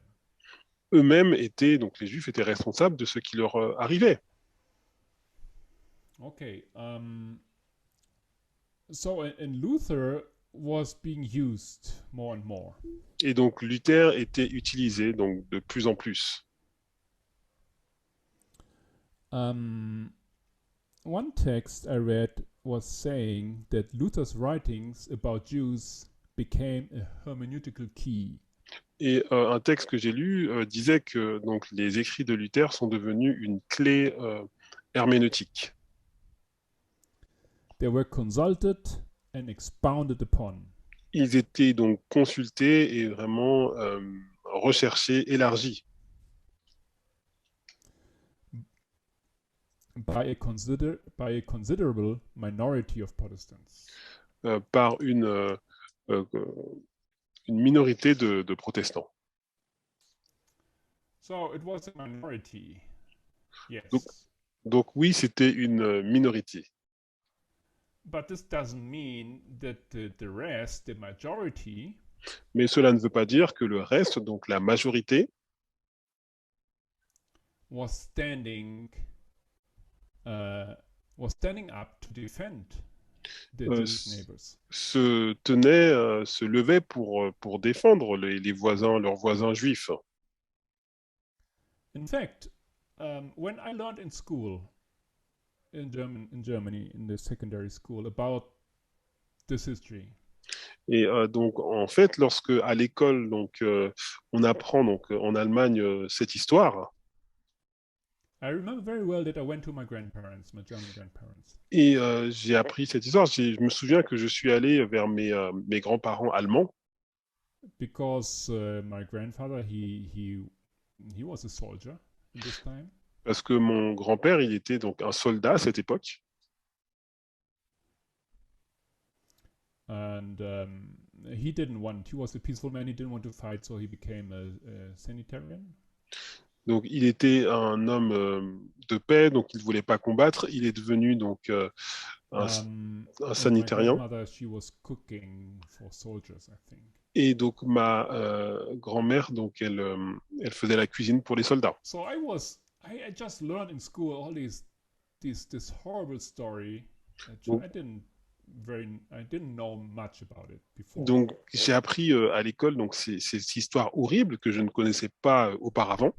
Eux-mêmes étaient, donc les Juifs étaient responsables de ce qui leur arrivait. Okay, so and Luther was being used more and more. Et donc Luther était utilisé donc de plus en plus. One text I read was saying that Luther's writings about Jews became a hermeneutical key. Et un texte que j'ai lu disait que donc, les écrits de Luther sont devenus une clé herméneutique. They were consulted and expounded upon. Ils étaient donc consultés et vraiment recherchés, élargis By a considerable minority of Protestants. par euh, une minorité de protestants. So it was a minority, yes. Donc oui, c'était une minorité. But this doesn't mean that the rest, the majority, Mais cela ne veut pas dire que le reste, donc la majorité, was standing up to defend the Jewish neighbors. se levait pour défendre les voisins, leurs voisins juifs. In fact, when I learned in school, in Germany, in the secondary school, about this history, Et donc, en fait, lorsque à l'école, donc, on apprend donc en Allemagne cette histoire, I remember very well that I went to my grandparents, my German grandparents, et j'ai appris cette histoire. Je me souviens que je suis allé vers mes grands-parents allemands because my grandfather he was a soldier in this time, parce que mon grand-père, il était donc un soldat à cette époque. and he didn't want. He was a peaceful man. He didn't want to fight, so he became a sanitarian. Donc, il était un homme de paix, donc il ne voulait pas combattre. Il est devenu donc un sanitarien. My grandmother, she was cooking for soldiers, I think. Et donc, ma grand-mère, donc elle faisait la cuisine pour les soldats. So I just learned in school all this horrible story. Donc, I didn't know much about it before. Donc, j'ai appris à l'école donc ces histoires horribles que je ne connaissais pas auparavant.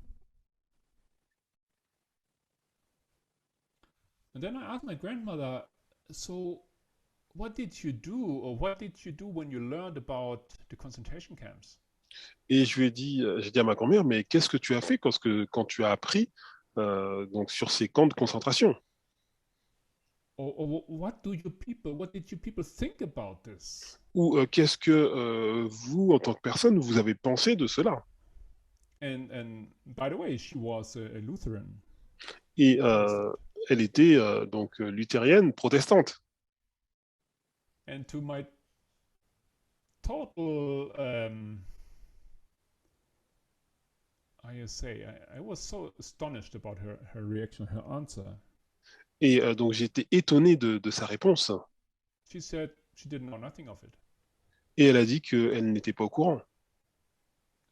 And then I asked my grandmother, so what did you do, or what did you do when you learned about the concentration camps? Et je lui ai dit, j'ai dit à ma grand-mère, mais qu'est-ce que tu as fait quand tu as appris donc sur ces camps de concentration? Or what did you people think about this? Ou qu'est-ce que vous, en tant que personne, vous avez pensé de cela? And by the way, she was a Lutheran. Et elle était donc luthérienne, protestante. And to my total, I was so astonished about her reaction, her answer. Et donc j'étais étonné de sa réponse. She said she didn't know nothing of it. Et elle a dit qu'elle n'était pas au courant.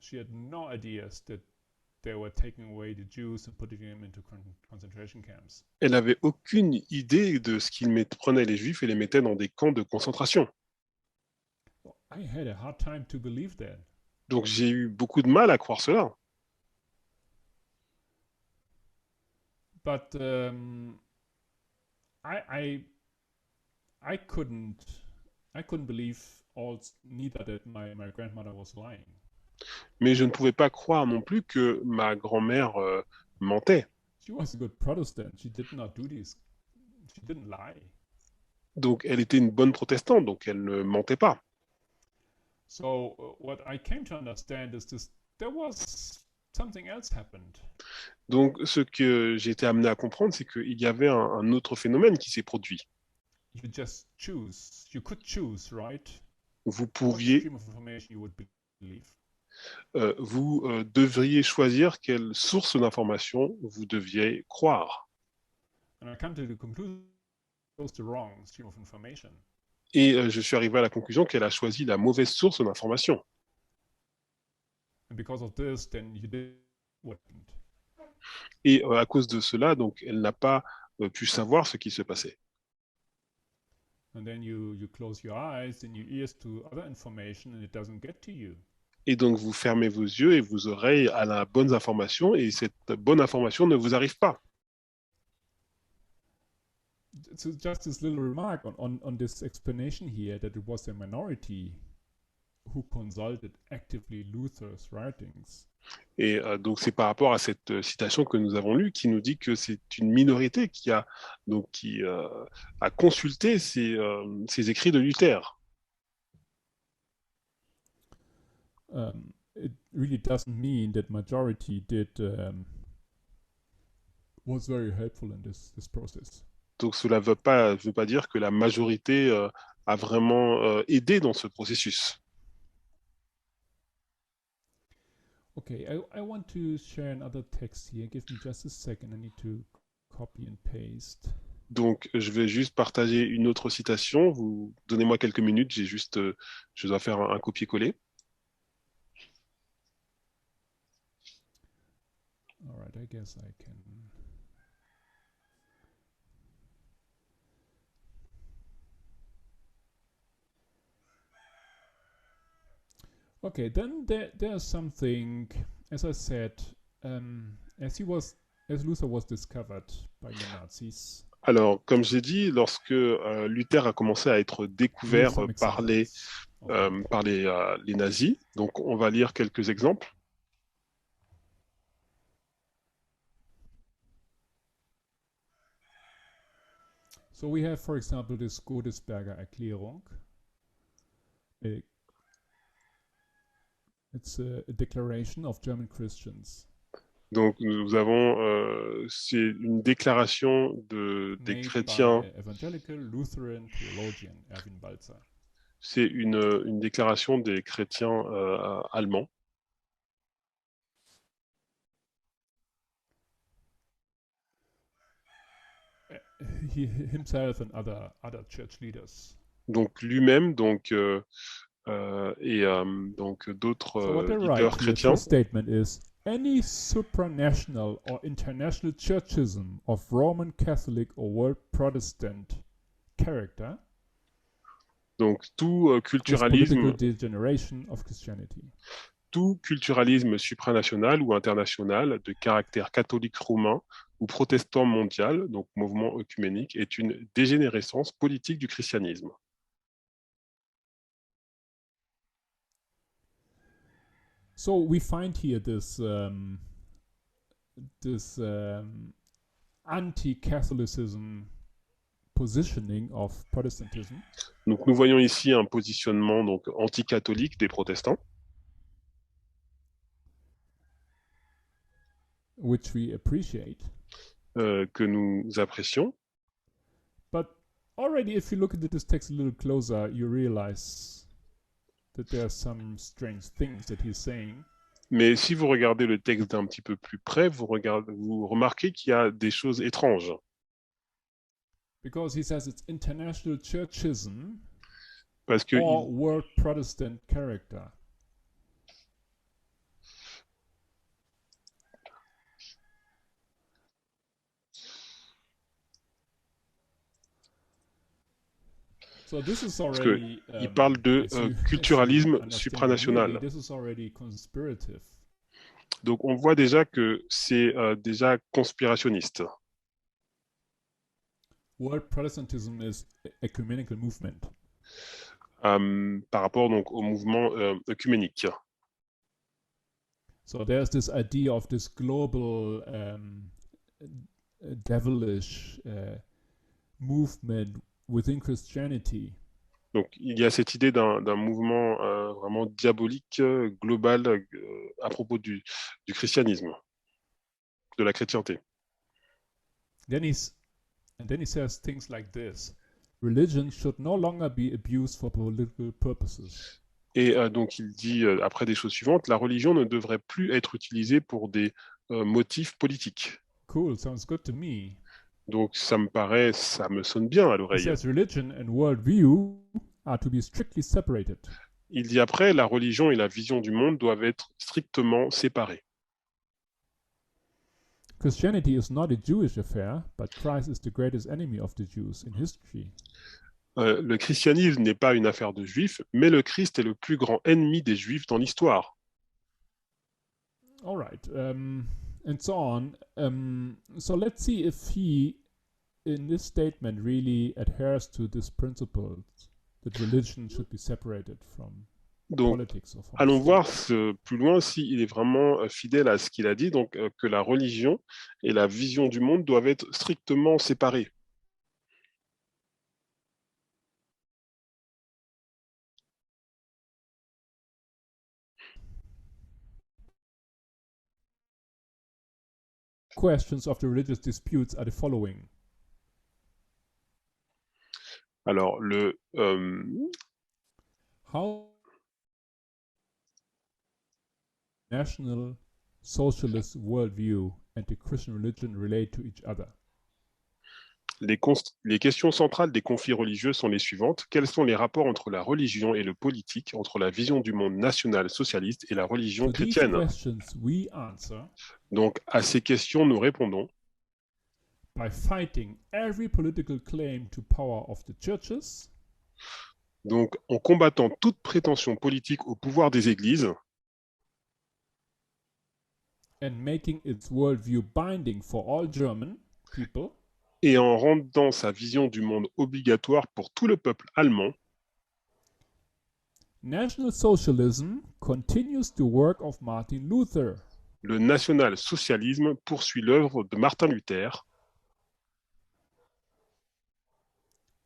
She had no ideas that they were taking away the Jews and putting them into concentration camps. Elle n'avait aucune idée de ce qu'ils prenaient les Juifs et les mettaient dans des camps de concentration. I had a hard time to believe that. Donc j'ai eu beaucoup de mal à croire cela. But I couldn't believe neither that my grandmother was lying. Mais je ne pouvais pas croire non plus que ma grand-mère mentait. She was a good Protestant. She did not do this. She didn't lie. Donc elle était une bonne protestante, donc elle ne mentait pas. So what I came to understand is there was something else happened. Donc ce que j'ai été amené à comprendre, c'est qu'il y avait un autre phénomène qui s'est produit. You just choose. You could choose, right? Vous pouviez, stream of information you would believe. Vous devriez choisir quelle source d'information vous deviez croire. And I come to the conclusion it was the wrong stream of information. Et je suis arrivé à la conclusion qu'elle a choisi la mauvaise source d'information. And because of this, then you did what happened. Et à cause de cela, donc, elle n'a pas pu savoir ce qui se passait. And then you close your eyes and your ears to other information and it doesn't get to you. Et donc, vous fermez vos yeux et vos oreilles à la bonne information et cette bonne information ne vous arrive pas. so just this little remark on this explanation here that it was a minority who consulted actively Luther's writings. Et donc c'est par rapport à cette citation que nous avons lue qui nous dit que c'est une minorité qui a consulté ces écrits de Luther. It really doesn't mean that majority was very helpful in this process. Donc cela veut pas dire que la majorité a vraiment aidé dans ce processus. Okay, I want to share another text here. Give me just a second. I need to copy and paste. Donc je vais juste partager une autre citation. Vous donnez-moi quelques minutes. Je dois faire un copier-coller. All right, I guess I can. Okay, then there's something, as I said, as Luther was discovered by the Nazis. Alors, comme j'ai dit, lorsque Luther a commencé à être découvert par les nazis, donc on va lire quelques exemples. So we have, for example, this Godesberger Erklärung. It's a declaration of German Christians. Donc nous avons, c'est une déclaration des chrétiens. Evangelical Lutheran theologian Erwin Balzer. C'est une déclaration des chrétiens allemands. Himself and other church leaders. Donc lui-même, et donc d'autres leaders chrétiens. The statement is any supranational or international churchism of Roman Catholic or World Protestant character. Donc tout culturalisme, degeneration of Christianity. Tout culturalisme supranational ou international de caractère catholique romain ou protestant mondial, donc mouvement œcuménique, est une dégénérescence politique du christianisme. So we find here this anti-Catholicism positioning of Protestantism. Donc nous voyons ici un positionnement donc anti-catholique des protestants. Which we appreciate. Que nous apprécions. But already if you look into this text a little closer, you realize that there are some strange things that he's saying. Mais si vous regardez le texte d'un petit peu plus près, vous remarquez qu'il y a des choses étranges. Because he says it's international churchism or world Protestant character. So this is already, il parle de culturalisme supranational. This is already conspirative. Donc on voit déjà que c'est déjà conspirationniste. World Protestantism is ecumenical movement. Par rapport donc au mouvement œcuménique. So there's this idea of this global devilish movement within Christianity. Donc il y a cette idée d'un mouvement vraiment diabolique, global, à propos du christianisme, de la chrétienté. Then he says things like this: religion should no longer be abused for political purposes. Et donc il dit après des choses suivantes: la religion ne devrait plus être utilisée pour des motifs politiques. Cool, sounds good to me. Donc ça me sonne bien à l'oreille. He says religion and worldview are to be strictly separated. Il dit après, la religion et la vision du monde doivent être strictement séparées. Christianity is not a Jewish affair, but Christ is the greatest enemy of the Jews in history. Le christianisme n'est pas une affaire de juifs, mais le Christ est le plus grand ennemi des juifs dans l'histoire. All right. And so on. So let's see if he in this statement really adheres to this principle that religion should be separated from Donc, politics or from allons state. voir plus loin s'il est vraiment fidèle à ce qu'il a dit, donc que la religion et la vision du monde doivent être strictement séparées. Questions of the religious disputes are the following. Alors, How national socialist worldview and the Christian religion relate to each other? les questions centrales des conflits religieux sont les suivantes. Quels sont les rapports entre la religion et le politique, entre la vision du monde national socialiste et la religion To these chrétienne? questions we answer Donc, à ces questions, nous répondons by fighting every political claim to power of the churches, donc en combattant toute prétention politique au pouvoir des églises and making its worldview binding for all German people, et en rendant sa vision du monde obligatoire pour tout le peuple allemand. National Socialism continues the work of Martin Luther. Le national-socialisme poursuit l'œuvre de Martin Luther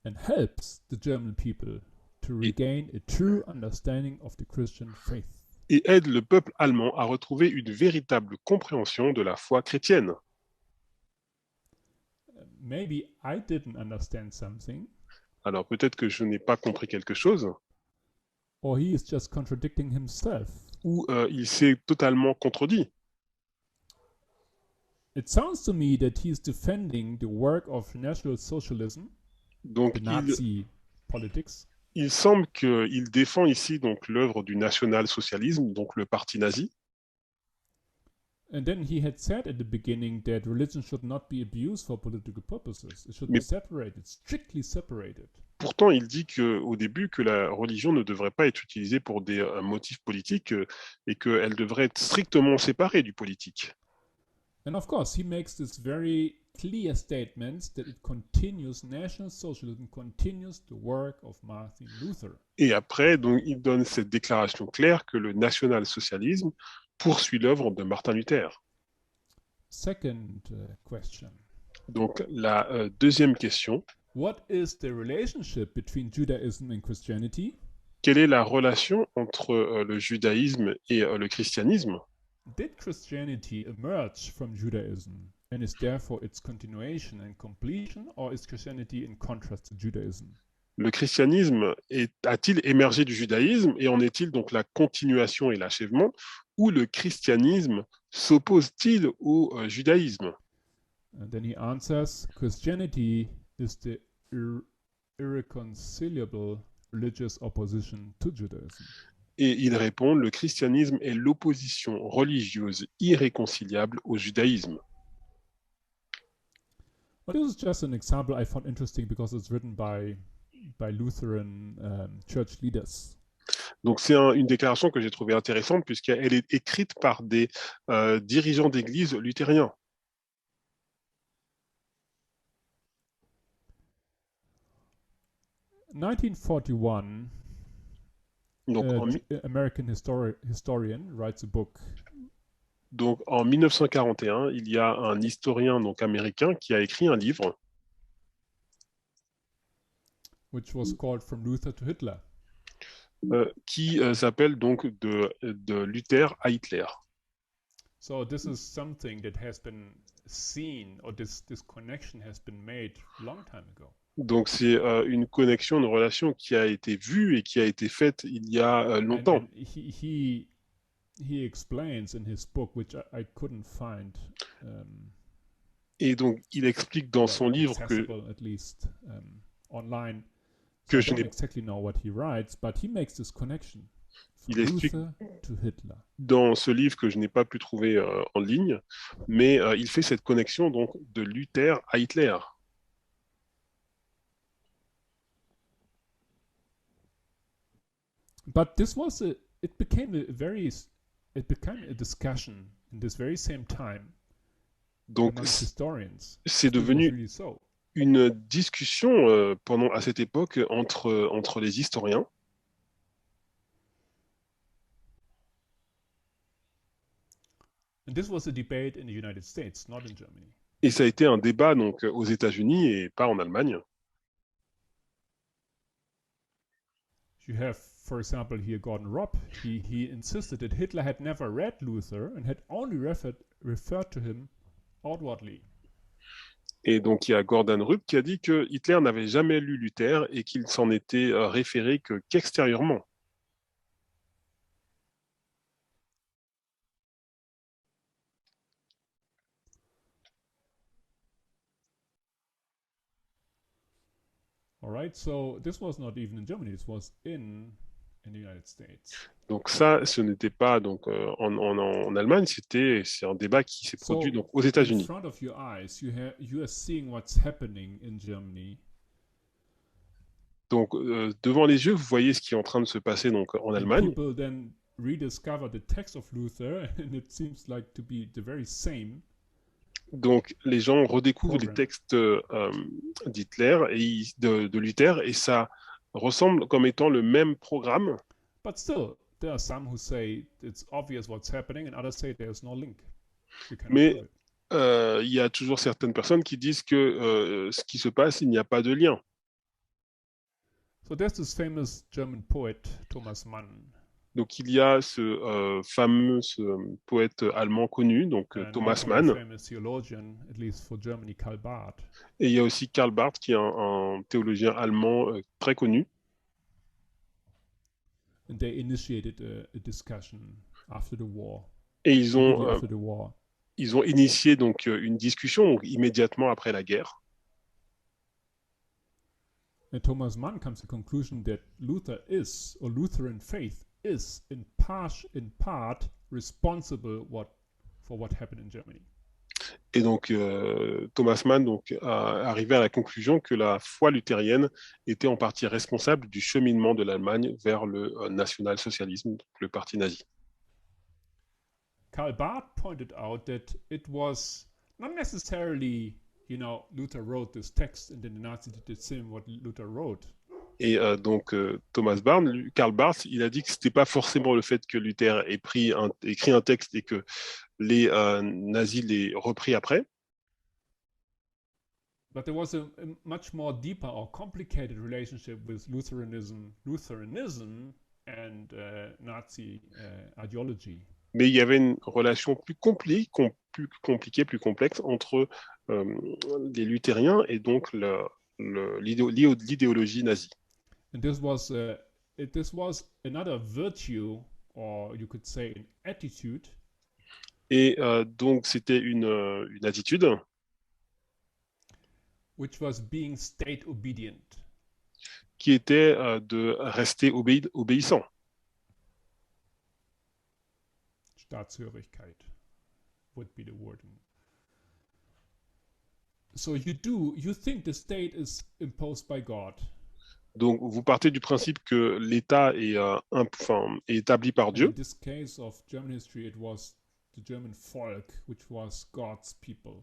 And helps the German people to regain a true understanding of the Christian faith. et aide le peuple allemand à retrouver une véritable compréhension de la foi chrétienne. Maybe I didn't understand something, Alors peut-être que je n'ai pas compris quelque chose, or he is just contradicting himself. ou il s'est totalement contredit. It sounds to me that he is defending the work of National Socialism, Donc the Nazi politics, il semble qu'il défend ici donc l'œuvre du national-socialisme, donc le parti nazi. and then he had said at the beginning that religion should not be abused for political purposes. It should be Mais- separated, strictly separated. Pourtant, il dit au début que la religion ne devrait pas être utilisée pour des motifs politiques et qu'elle devrait être strictement séparée du politique. And of course, he makes this very clear statement that it continues, National Socialism continues the work of Martin Luther. Et après, donc, il donne cette déclaration claire que le national-socialisme poursuit l'œuvre de Martin Luther. Second question. Donc, la deuxième question, What is the relationship between Judaism and Christianity? quelle est la relation entre le judaïsme et le christianisme? Did Christianity emerge from Judaism and is therefore its continuation and completion, or is Christianity in contrast to Judaism? Le christianisme a-t-il émergé du judaïsme et en est-il donc la continuation et l'achèvement, ou le christianisme s'oppose-t-il au judaïsme? And then he answers, Christianity is the irreconcilable religious opposition to Judaism. Et il répond, le christianisme est l'opposition religieuse irréconciliable au judaïsme. Well, this is just an example I found interesting because it's written by Lutheran church leaders. Donc c'est une déclaration que j'ai trouvée intéressante puisqu'elle est écrite par des dirigeants d'église luthériens. In 1941, Donc, American historian writes a book. Donc en 1941, il y a un historien donc américain qui a écrit un livre Which was called From Luther to Hitler. Qui s'appelle donc de Luther à Hitler. So this is something that has been seen, or this connection has been made a long time ago. Donc c'est une connexion, une relation qui a été vue et qui a été faite il y a longtemps. And he explains in his book, which I couldn't find. Et donc il explique dans son livre que at least online. Que So I don't exactly know what he writes, but he makes this connection. Il explique Luther to Hitler. Dans ce livre que je n'ai pas pu trouver en ligne, mais il fait cette connexion donc de Luther à Hitler. But this was it became a discussion in this very same time Donc amongst historians. c'est It was devenu really so. une discussion à cette époque entre les historiens. And this was a debate in the United States, not in Germany. Et ça a été un débat donc aux États-Unis et pas en Allemagne. You have, for example, here Gordon Robb. He insisted that Hitler had never read Luther and had only referred to him outwardly. Et donc il y a Gordon Rupp qui a dit que Hitler n'avait jamais lu Luther et qu'il s'en était référé qu'extérieurement. All right, so this was not even in Germany. This was in the United States. Donc ça, ce n'était pas donc en Allemagne, c'est un débat qui s'est produit donc aux In États-Unis. front of your eyes, you are seeing what's happening in Germany. Donc devant les yeux, vous voyez ce qui est en train de se passer donc en And Allemagne. people then rediscover the text of Luther, and it seems like to be the very same. Donc les gens redécouvrent les Program. textes d'Hitler et de Luther et ça ressemble comme étant le même programme. But still, there are some who say it's obvious what's happening, and others say there's no link. You cannot Mais prove it. il y a toujours certaines personnes qui disent que ce qui se passe, il n'y a pas de lien. So there's this famous German poet, Thomas Mann. Donc il y a ce poète allemand connu, donc And Thomas also a Mann, famous theologian, at least for Germany, Karl Barth. et il y a aussi Karl Barth qui est un théologien allemand très connu. And they initiated a discussion after the war. Et After the war. ils ont initié donc une discussion donc, immédiatement après la guerre. And Thomas Mann comes to the conclusion that Luther is, or Lutheran faith is, in part responsible for what happened in Germany. Et donc Thomas Mann donc, a arrivé à la conclusion que la foi luthérienne était en partie responsable du cheminement de l'Allemagne vers le national-socialisme, le parti nazi. Karl Barth pointed out that it was not necessarily, Luther wrote this text and then the Nazis did the same what Luther wrote. Et donc Karl Barth, il a dit que c'était pas forcément le fait que Luther ait écrit un texte et que les nazis l'aient repris après. But there was a much more deeper or complicated relationship with Lutheranism and Nazi ideology. Mais il y avait une relation plus compliquée, plus complexe entre les luthériens et donc l'idéologie nazie. And this was another virtue, or you could say an attitude. Et donc c'était une attitude Which was being state obedient. Qui était de rester obéissant. Staatshörigkeit would be the word. So you think the state is imposed by God. Donc vous partez du principe que l'État est établi par Dieu. In this case of German history, it was the German folk, which was God's people.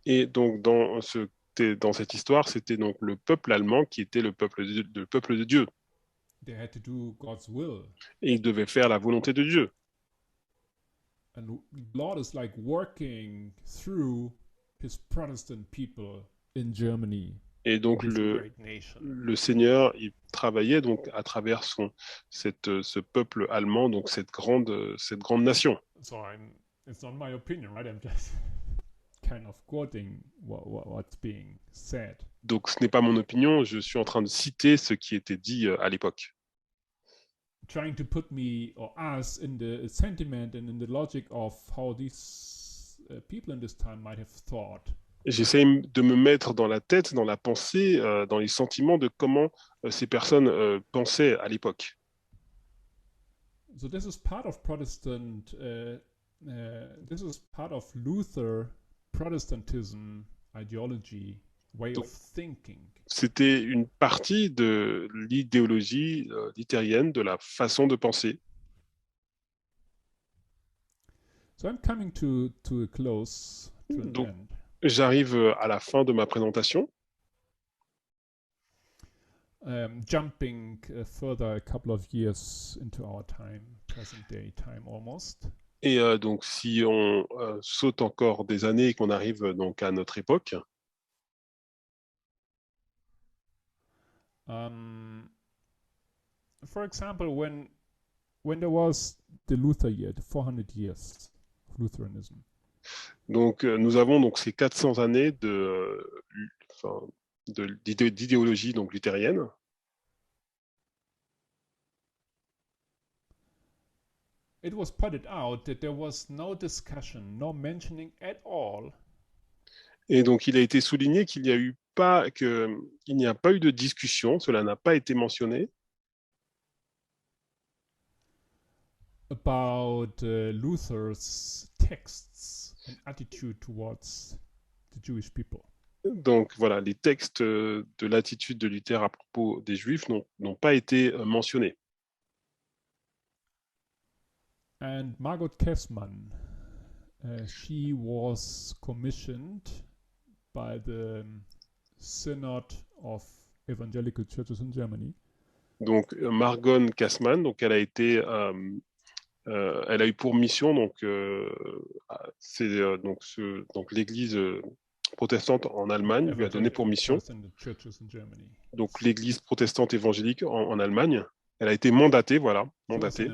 Et donc dans cette histoire, c'était donc le peuple allemand qui était le peuple de Dieu. They had to do God's will. Et ils devaient faire la volonté de Dieu. And the Lord is like working through his Protestant people in Germany. Et donc le Seigneur, il travaillait donc à travers ce peuple allemand, donc cette grande nation. So it's not my opinion, right? I'm just kind of quoting what's being said. Donc ce n'est pas mon opinion, je suis en train de citer ce qui était dit à l'époque. Trying to put me or us in the sentiment and in the logic of how these people in this time might have thought. J'essaie de me mettre dans la tête, dans la pensée, dans les sentiments de comment ces personnes pensaient à l'époque. So this is part of Protestant. This is part of Luther Protestantism ideology, way of thinking. C'était une partie de l'idéologie luthérienne, de la façon de penser. So I'm coming to a close, to an Donc, end. j'arrive à la fin de ma présentation. jumping further a couple of years into our time, present day time almost. Et donc, si on saute encore des années et qu'on arrive donc à notre époque, for example, when there was the Luther year, the 400 years of Lutheranism. donc nous avons donc ces 400 années d'idéologie donc luthérienne. It was pointed out that there was no discussion, no mentioning at all. Et donc, il a été souligné qu'il n'y a pas eu de discussion, cela n'a pas été mentionné. About Luther's texts and attitude towards the Jewish people. Donc voilà, les textes de l'attitude de Luther à propos des Juifs n'ont pas été mentionnés. And Margot Kessmann, she was commissioned by the Synod of Evangelical Churches in Germany. Donc Margot Kessmann, donc elle a eu pour mission donc l'Église protestante en Allemagne lui a donné pour mission. Donc l'Église protestante évangélique en Allemagne, elle a été mandatée, voilà, mandatée.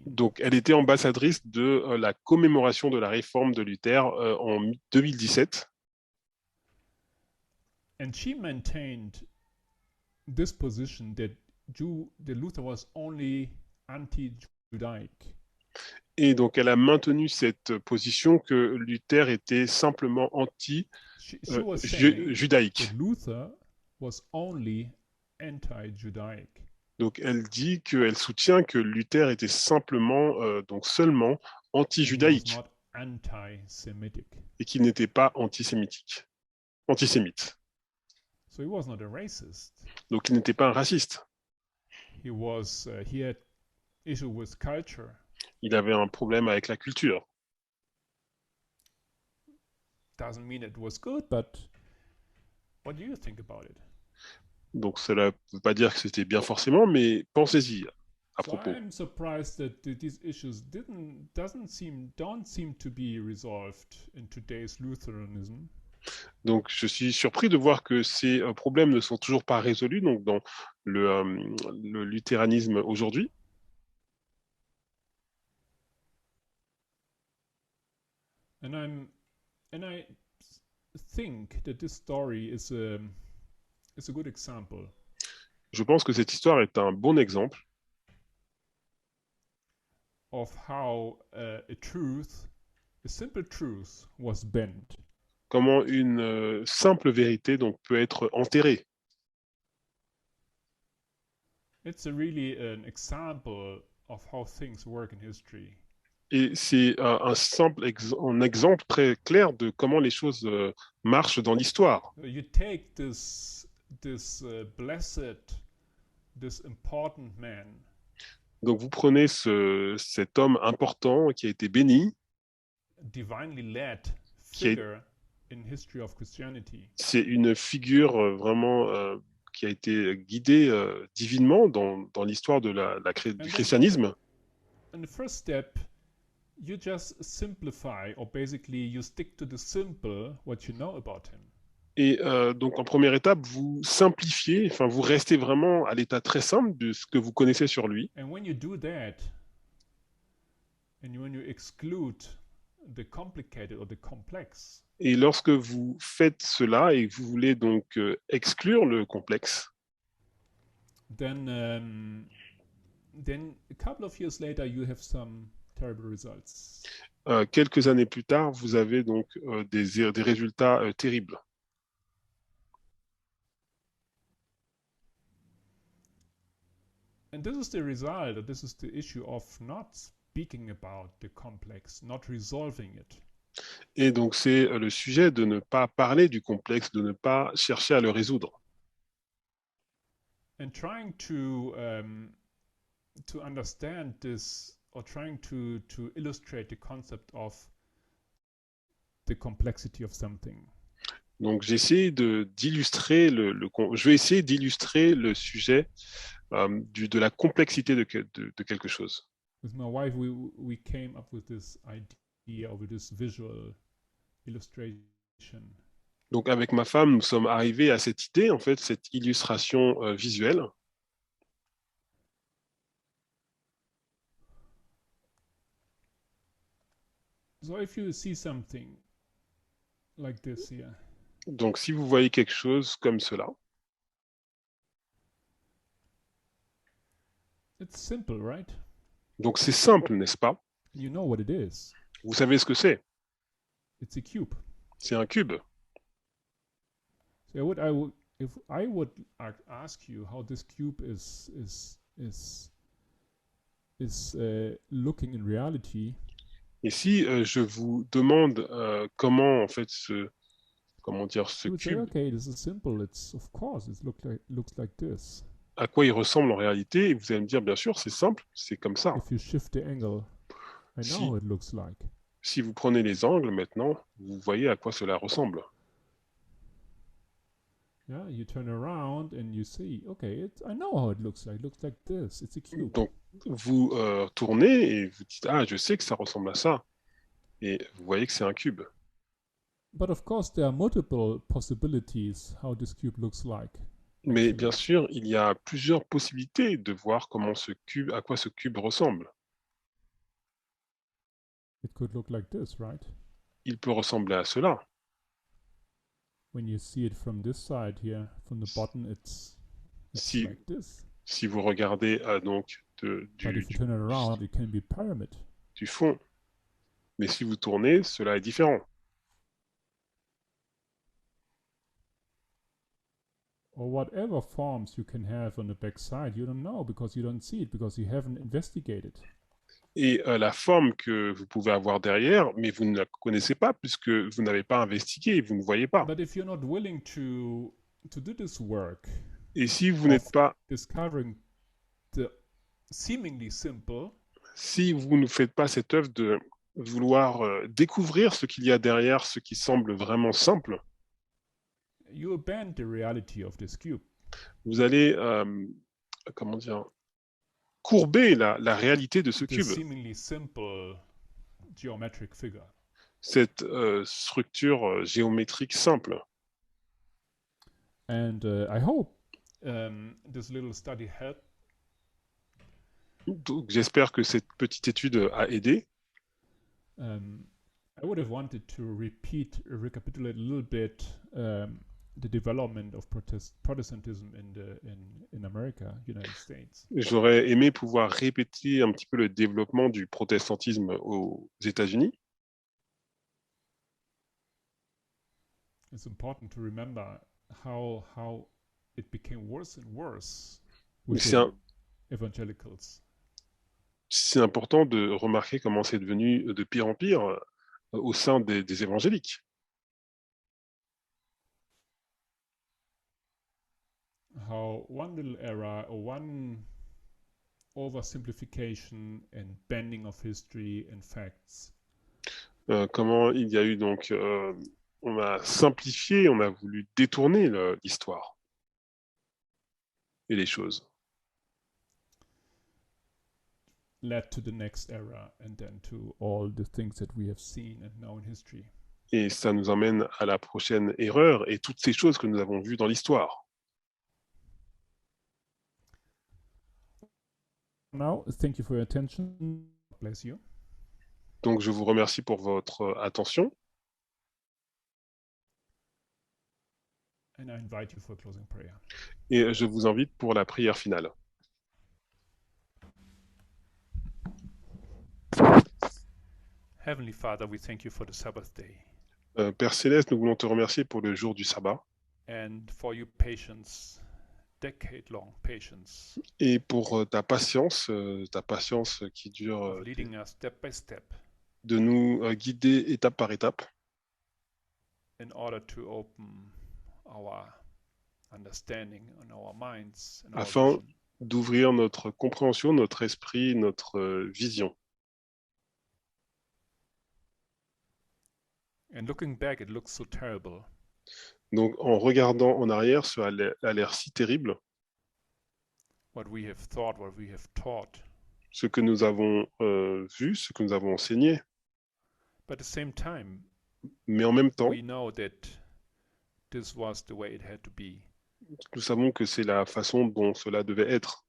Donc elle était ambassadrice de la commémoration de la réforme de Luther en 2017. And she maintained this position that Luther was only anti-Judaic. Et donc, elle a maintenu cette position que Luther était simplement anti-judaïque. Luther was only anti-Judaic. Donc, elle dit qu'elle soutient que Luther était simplement, donc seulement anti-judaïque. Et qu'il n'était pas antisémite. So he was not a racist. Donc, il n'était pas un raciste. He had issue with culture. Il avait un problème avec la culture. Doesn't mean it was good, but what do you think about it? Donc cela ne veut pas dire que c'était bien forcément, mais pensez-y à propos. I'm surprised that these issues don't seem to be resolved in today's Lutheranism. Donc je suis surpris de voir que ces problèmes ne sont toujours pas résolus donc dans le luthéranisme aujourd'hui. And I think that this story is a good example. Je pense que cette histoire est un bon exemple of how a simple truth was bent. Comment une simple vérité donc peut être enterrée. It's really an example of how things work in history. Et c'est un exemple très clair de comment les choses marchent dans l'histoire. You take this important man. Donc vous prenez cet homme important qui a été béni, divinely led figure in history of Christianity. C'est une figure vraiment qui a été guidée divinement dans l'histoire du christianisme. And the first step, you just simplify, or basically you stick to the simple what you know about him. Et donc en première étape, vous simplifiez, enfin vous restez vraiment à l'état très simple de ce que vous connaissez sur lui. And when you do that, and when you exclude the complicated or the complex. Et lorsque vous faites cela et que vous voulez donc exclure le complexe, then a couple of years later you have some terrible results. Quelques années plus tard, vous avez donc des résultats terribles. And this is the result, or this is the issue of not speaking about the complex, not resolving it. Et donc c'est le sujet de ne pas parler du complexe, de ne pas chercher à le résoudre. And trying to understand this, or trying to illustrate the concept of the complexity of something. Donc, d'illustrer je vais essayer d'illustrer le sujet de la complexité de quelque chose. With my wife, we came up with this idea, or with this visual illustration. Donc, avec ma femme, nous sommes arrivés à cette idée, en fait, cette illustration visuelle. So if you see something like this here, Donc, si vous voyez quelque chose comme cela, it's simple, right? donc c'est simple, n'est-ce pas? You know what it is. Vous savez ce que c'est? It's a cube. C'est un cube. So if I would ask you how this cube is looking in reality, Et si je vous demande comment, en fait, comment dire, ce you would say, cube, okay, this is simple. It's of course it looks like this. à quoi il ressemble en réalité, et vous allez me dire, bien sûr, c'est simple, c'est comme ça. If you shift the angle, I know how it looks like. Si vous prenez les angles maintenant, vous voyez à quoi cela ressemble. Yeah, you turn around and you see, okay, I know how it looks like. It looks like this. It's a cube. Donc, vous tournez et vous dites, ah, je sais que ça ressemble à ça. Et vous voyez que c'est un cube. But of course, there are multiple possibilities how this cube looks like. Mais bien sûr, il y a plusieurs possibilités de voir à quoi ce cube ressemble. It could look like this, right? Il peut ressembler à cela. When you see it from this side here, from the bottom, it's like this. Si vous regardez donc But if you turn it around, it can be a pyramid. Du fond. Mais si vous tournez, cela est différent. Or whatever forms you can have on the back side, you don't know because you don't see it, because you haven't investigated. Et la forme que vous pouvez avoir derrière, mais vous ne la connaissez pas puisque vous n'avez pas investigué et vous ne voyez pas. But if you're not willing to do this work, et si vous n'êtes pas discovering the seemingly simple, si vous ne faites pas cette œuvre de vouloir découvrir ce qu'il y a derrière ce qui semble vraiment simple, you abandon the reality of this cube. Vous allez comment dire, courber la réalité de ce cube. Seemingly simple geometric figure. Cette structure géométrique simple. And I hope this little study helped. Donc, j'espère que cette petite étude a aidé. I would have wanted to recapitulate a little bit the development of Protestantism in America, United States. J'aurais aimé pouvoir répéter un petit peu le développement du protestantisme aux États-Unis. It's important to remember how it became worse and worse with evangelicals. C'est important de remarquer comment c'est devenu de pire en pire au sein des évangéliques. How one little error or one oversimplification and bending of history and facts. Comment il y a eu donc, on a simplifié, on a voulu détourner l'histoire et les choses. Led to the next era and then to all the things that we have seen and know in history. Et ça nous emmène à la prochaine erreur et toutes ces choses que nous avons vues dans l'histoire. Now, thank you for your attention. Bless you. Donc, je vous remercie pour votre attention. And I invite you for a closing prayer. Et je vous invite pour la prière finale. Heavenly Father, we thank you for the Sabbath day. Père Céleste, nous voulons te remercier pour le jour du sabbat. And for your patience, decade-long patience. Et pour ta patience qui dure leading us step by step. De nous guider étape par étape. In order to open our understanding and our minds and afin d'ouvrir notre compréhension, notre esprit, notre vision. And looking back, it looks so terrible. Donc, en regardant en arrière, ça a l'air si terrible, what we have thought, what we have taught. ce que nous avons vu, ce que nous avons enseigné. But at the same time, Mais en même temps, we know that this was the way it had to be. nous savons que c'est la façon dont cela devait être.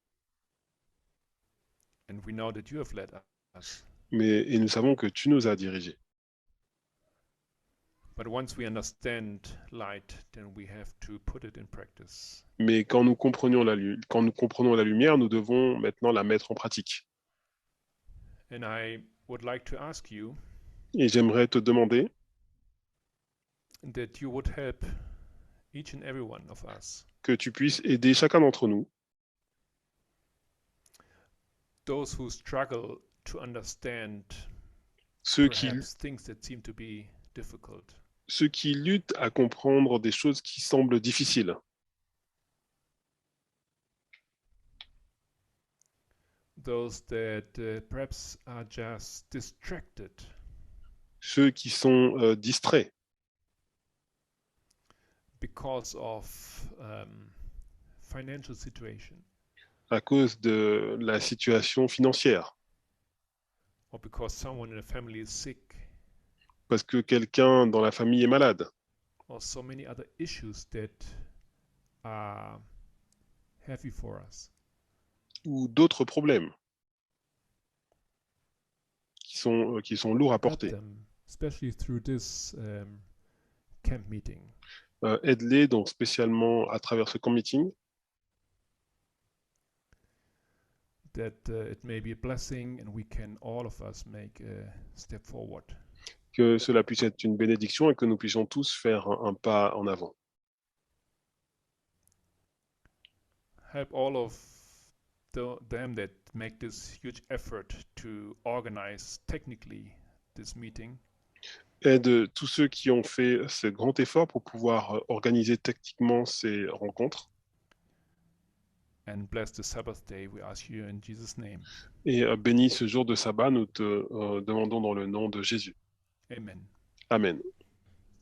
And we know that you have led us. Et nous savons que tu nous as dirigés. But once we understand light, then we have to put it in practice. Mais quand nous comprenons la lumière, nous devons maintenant la mettre en pratique. And I would like to ask you Et j'aimerais te demander that you would help each and every one of us, que tu puisses aider chacun d'entre nous, those who struggle to understand ceux qui perhaps things that seem to be difficult, luttent à comprendre des choses qui semblent difficiles, those that perhaps are just distracted ceux qui sont distraits because of financial situation à cause de la situation financière, or because someone in a family is sick parce que quelqu'un dans la famille est malade, or so many other issues that are heavy for us. ou d'autres problèmes qui sont lourds à Help porter. them, especially through this camp meeting. Aide-les donc spécialement à travers ce camp meeting, That it may be a blessing and we can all of us make a step forward. que cela puisse être une bénédiction et que nous puissions tous faire un pas en avant. Help all of them that make this huge effort to organize technically this meeting. Aide tous ceux qui ont fait ce grand effort pour pouvoir organiser techniquement ces rencontres. And bless the Sabbath day, we ask you in Jesus' name. Et bénis ce jour de sabbat, nous te demandons dans le nom de Jésus. Amen. Amen.